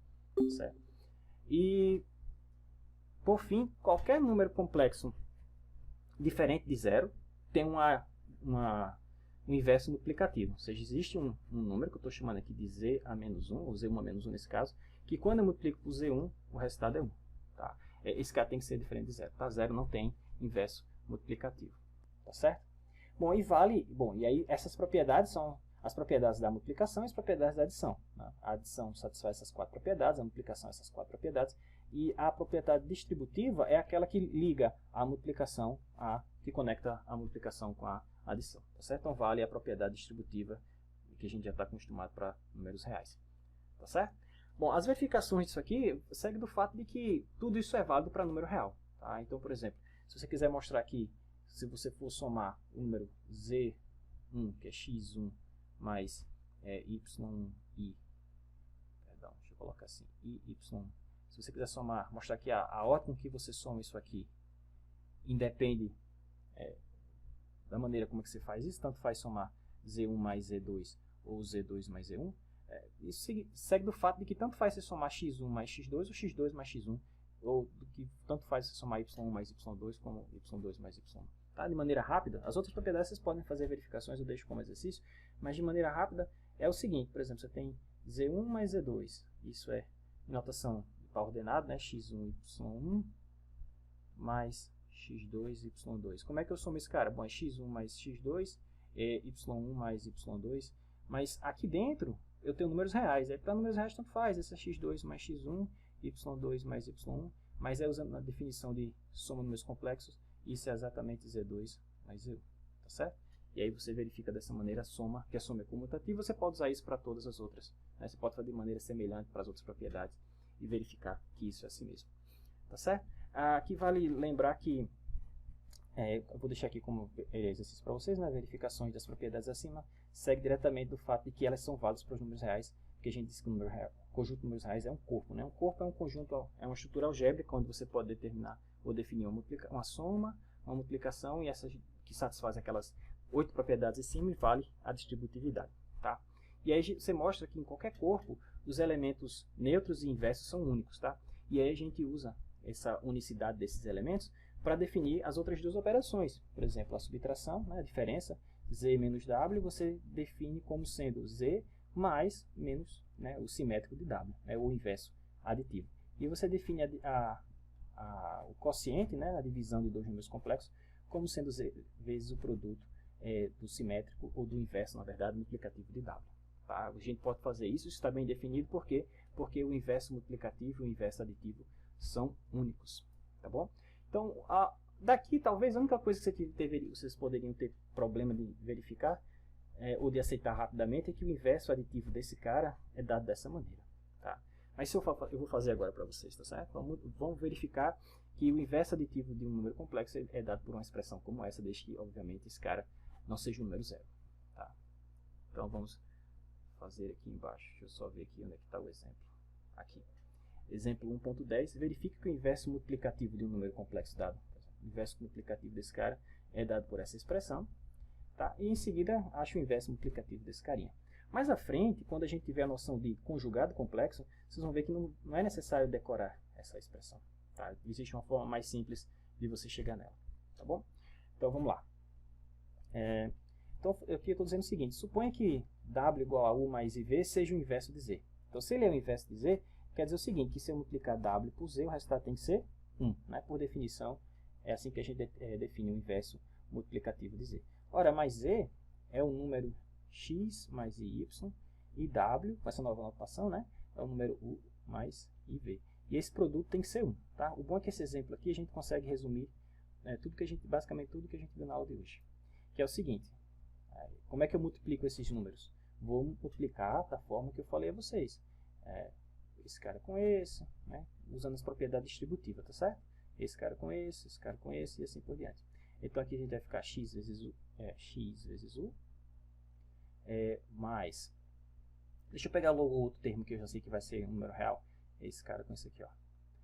[SPEAKER 1] Certo? E, por fim, qualquer número complexo diferente de zero tem um inverso multiplicativo. Ou seja, existe um número que eu estou chamando aqui de z a menos 1, ou z1 a menos 1 nesse caso, que quando eu multiplico por z1, o resultado é 1. Tá? Esse cara tem que ser diferente de zero. Tá? Zero não tem inverso multiplicativo. Tá certo? Bom, e aí essas propriedades são as propriedades da multiplicação e as propriedades da adição. Né? A adição satisfaz essas 4 propriedades, a multiplicação essas 4 propriedades, e a propriedade distributiva é aquela que liga a multiplicação, que conecta a multiplicação com a adição. Tá certo? Então vale a propriedade distributiva, que a gente já está acostumado para números reais. Tá certo? Bom, as verificações disso aqui seguem do fato de que tudo isso é válido para número real. Tá? Então, por exemplo, se você quiser mostrar aqui, se você for somar o número z1, que é x1, mais y1i, perdão, deixa eu colocar assim, y1. Se você quiser somar, mostrar que a ordem com que você soma isso aqui independe da maneira como é que você faz isso, tanto faz somar z1 mais z2 ou z2 mais z1, isso segue do fato de que tanto faz você somar x1 mais x2 ou x2 mais x1, ou do que tanto faz você somar y1 mais y2 como y2 mais y1. Tá? De maneira rápida, as outras propriedades vocês podem fazer verificações, eu deixo como exercício, mas de maneira rápida é o seguinte, por exemplo, você tem z1 mais z2, isso é em notação de par ordenado, né? x1, y1 mais x2, y2. Como é que eu somo esse cara? Bom, é x1 mais x2, y1 mais y2, mas aqui dentro eu tenho números reais, para números reais tanto faz, esse é x2 mais x1, y2 mais y1, mas usando a definição de soma de números complexos, isso é exatamente z2 mais z1, tá certo? E aí você verifica dessa maneira a soma, que a soma é comutativa, você pode usar isso para todas as outras, né? Você pode fazer de maneira semelhante para as outras propriedades e verificar que isso é assim mesmo, tá certo? Aqui vale lembrar que, eu vou deixar aqui como exercício para vocês, né? Verificações das propriedades acima, segue diretamente do fato de que elas são válidas para os números reais, porque a gente disse que o conjunto de números reais é um corpo, né? Um corpo é um conjunto, é uma estrutura algébrica, onde você pode determinar ou definir uma soma, uma multiplicação, e essas que satisfazem aquelas 8 propriedades em cima, e vale a distributividade. Tá? E aí você mostra que em qualquer corpo, os elementos neutros e inversos são únicos. Tá? E aí a gente usa essa unicidade desses elementos para definir as outras duas operações. Por exemplo, a subtração, né, a diferença, z menos w, você define como sendo z mais menos, né, o simétrico de w, né, o inverso aditivo. E você define o quociente, né, a divisão de dois números complexos, como sendo z vezes o produto do simétrico ou do inverso, na verdade, multiplicativo de w. Tá? A gente pode fazer isso está bem definido, por quê? Porque o inverso multiplicativo e o inverso aditivo são únicos. Tá bom? Então, daqui talvez a única coisa que vocês poderiam ter problema de verificar ou de aceitar rapidamente é que o inverso aditivo desse cara é dado dessa maneira. Tá? Mas eu vou fazer agora para vocês, tá certo? Vamos verificar que o inverso aditivo de um número complexo é dado por uma expressão como essa, desde que, obviamente, esse cara não seja um número zero. Tá? Então, vamos fazer aqui embaixo. Deixa eu só ver aqui onde é que está o exemplo. Aqui. Exemplo 1.10. Verifique que o inverso multiplicativo de um número complexo dado. O inverso multiplicativo desse cara é dado por essa expressão. Tá? E, em seguida, acho o inverso multiplicativo desse carinha. Mais à frente, quando a gente tiver a noção de conjugado complexo, vocês vão ver que não é necessário decorar essa expressão. Tá? Existe uma forma mais simples de você chegar nela. Tá bom? Então, vamos lá. Então, aqui eu estou dizendo o seguinte. Suponha que w igual a u mais iv seja o inverso de z. Então, se ele é o inverso de z, quer dizer o seguinte, que se eu multiplicar w por z, o resultado tem que ser 1. Né? Por definição, é assim que a gente define o inverso multiplicativo de z. Ora, mais z é o número x mais y, e w, com essa nova notação, né, é o número u mais iv. E esse produto tem que ser 1. Tá? O bom é que esse exemplo aqui a gente consegue resumir basicamente tudo que a gente viu na aula de hoje. Que é o seguinte, como é que eu multiplico esses números? Vou multiplicar da forma que eu falei a vocês. Esse cara com esse, né, usando as propriedades distributivas, tá certo? Esse cara com esse e assim por diante. Então aqui a gente vai ficar x vezes u, mais, deixa eu pegar logo outro termo que eu já sei que vai ser um número real, esse cara com esse aqui, ó.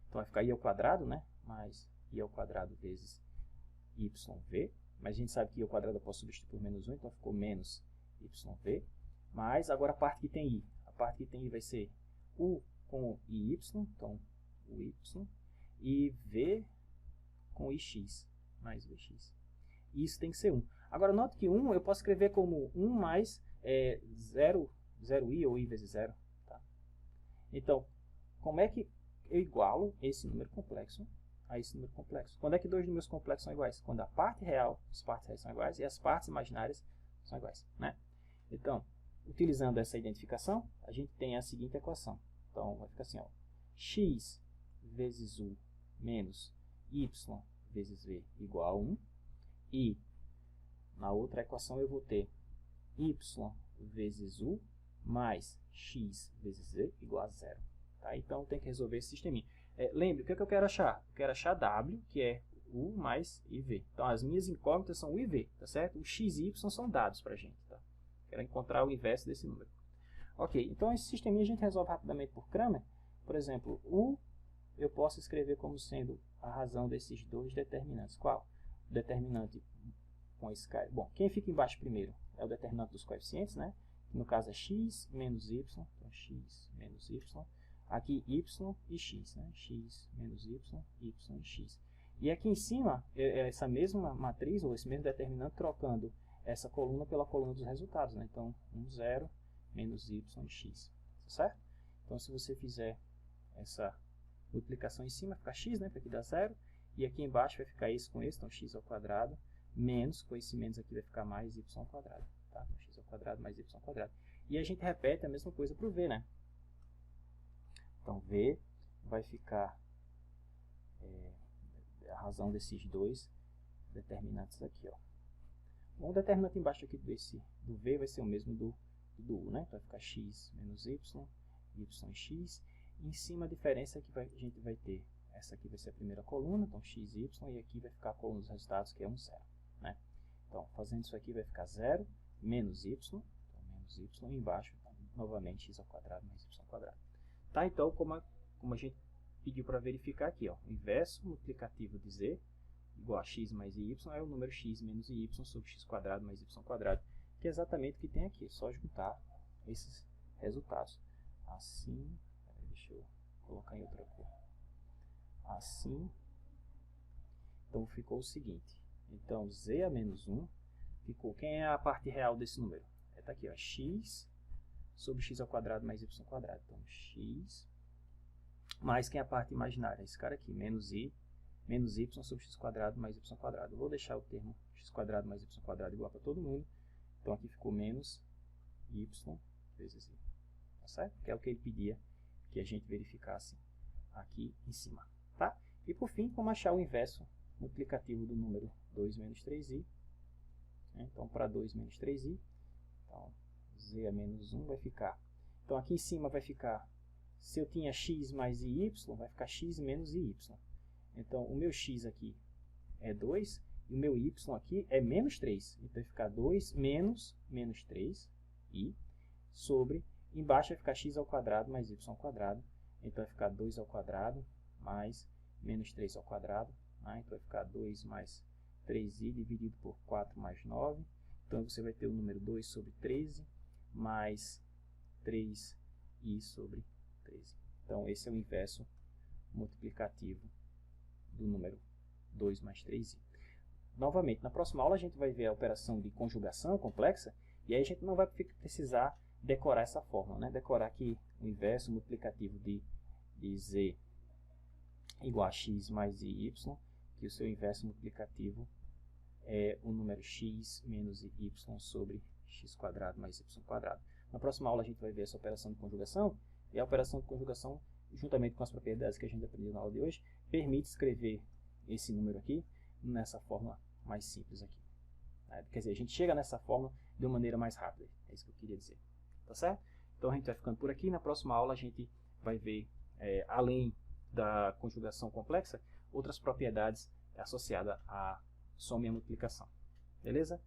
[SPEAKER 1] Então vai ficar i ao quadrado, né, mais i ao quadrado vezes yv, mas a gente sabe que i ao quadrado eu posso substituir por menos 1, então ficou menos yv, mais agora a parte que tem i. A parte que tem i vai ser u com i y, então o y, e v com ix, mais vx. Isso tem que ser 1. Agora, note que 1 eu posso escrever como 1 mais 0i ou i vezes 0. Tá? Então, como é que eu igualo esse número complexo a esse número complexo? Quando é que dois números complexos são iguais? Quando a parte real, as partes reais são iguais e as partes imaginárias são iguais. Né? Então, utilizando essa identificação, a gente tem a seguinte equação. Então, vai ficar assim, ó, x vezes u menos y vezes v igual a 1. E na outra equação eu vou ter y vezes u mais x vezes v igual a 0. Tá? Então tem que resolver esse sisteminha. Lembre, o que eu quero achar? Eu quero achar w, que é u mais iv. Então as minhas incógnitas são u e v, tá certo? O x e y são dados para a gente. Tá? Quero encontrar o inverso desse número. Ok, então esse sisteminha a gente resolve rapidamente por Cramer. Por exemplo, u eu posso escrever como sendo a razão desses dois determinantes. Qual? O determinante com esse cara. Bom, quem fica embaixo primeiro é o determinante dos coeficientes, né? No caso é x menos y, então x menos y. Aqui y e x, né? X menos y e x. E aqui em cima, essa mesma matriz, ou esse mesmo determinante, trocando essa coluna pela coluna dos resultados, né? Então, 1, 0, menos y e x. Certo? Então, se você fizer essa multiplicação em cima, fica x, né? Porque aqui dá 0. E aqui embaixo vai ficar isso com esse, então x ao quadrado, menos, com esse menos aqui vai ficar mais y ao quadrado. Tá? Então, x ao quadrado mais y ao quadrado. E a gente repete a mesma coisa para o v, né? Então, v vai ficar a razão desses dois determinantes aqui. Ó. Bom, o determinante embaixo aqui do v vai ser o mesmo do u, né? Então, vai ficar x menos y e x. E em cima a diferença é que a gente vai ter, essa aqui vai ser a primeira coluna, então x, y, e aqui vai ficar a coluna dos resultados, que é 1, 0. Né? Então, fazendo isso aqui vai ficar 0 menos y, então menos y, e embaixo, então, novamente, x ao quadrado mais y ao quadrado. Tá? Então, como a gente pediu para verificar aqui, ó, o inverso multiplicativo de z igual a x mais y é o número x menos y sobre x quadrado mais y quadrado, que é exatamente o que tem aqui, só juntar esses resultados. Assim, deixa eu colocar em outra cor. Assim, então ficou o seguinte. Então, z a menos 1 ficou, quem é a parte real desse número? Está aqui, ó, x sobre x ao quadrado mais y quadrado. Então, x mais quem é a parte imaginária? Esse cara aqui, menos y sobre x quadrado mais y quadrado. Eu vou deixar o termo x quadrado mais y quadrado igual para todo mundo. Então, aqui ficou menos y vezes y. Tá certo? Que é o que ele pedia que a gente verificasse aqui em cima. Tá? E por fim, como achar o inverso multiplicativo do número 2 menos 3i. Então, para 2 menos 3i, então, z a menos 1 vai ficar. Então, aqui em cima vai ficar, se eu tinha x mais y, vai ficar x menos y. Então, o meu x aqui é 2 e o meu y aqui é menos 3. Então, vai ficar 2 menos 3i sobre, embaixo vai ficar x ao quadrado mais y ao quadrado. Então, vai ficar 2 ao quadrado mais menos 3 ao quadrado. Então, vai ficar 2 mais 3i dividido por 4 mais 9. Então, você vai ter o número 2 sobre 13 mais 3i sobre 13. Então, esse é o inverso multiplicativo do número 2 mais 3i. Novamente, na próxima aula a gente vai ver a operação de conjugação complexa, e aí a gente não vai precisar decorar essa fórmula, né? Decorar aqui o inverso multiplicativo de z igual a x mais y, que o seu inverso multiplicativo é o número x menos y sobre x quadrado mais y quadrado. Na próxima aula a gente vai ver essa operação de conjugação, e a operação de conjugação, juntamente com as propriedades que a gente aprendeu na aula de hoje, permite escrever esse número aqui nessa forma mais simples aqui. Quer dizer, a gente chega nessa fórmula de uma maneira mais rápida. É isso que eu queria dizer. Tá certo? Então a gente vai ficando por aqui. Na próxima aula a gente vai ver, além da conjugação complexa, outras propriedades associadas à soma e à multiplicação. Beleza?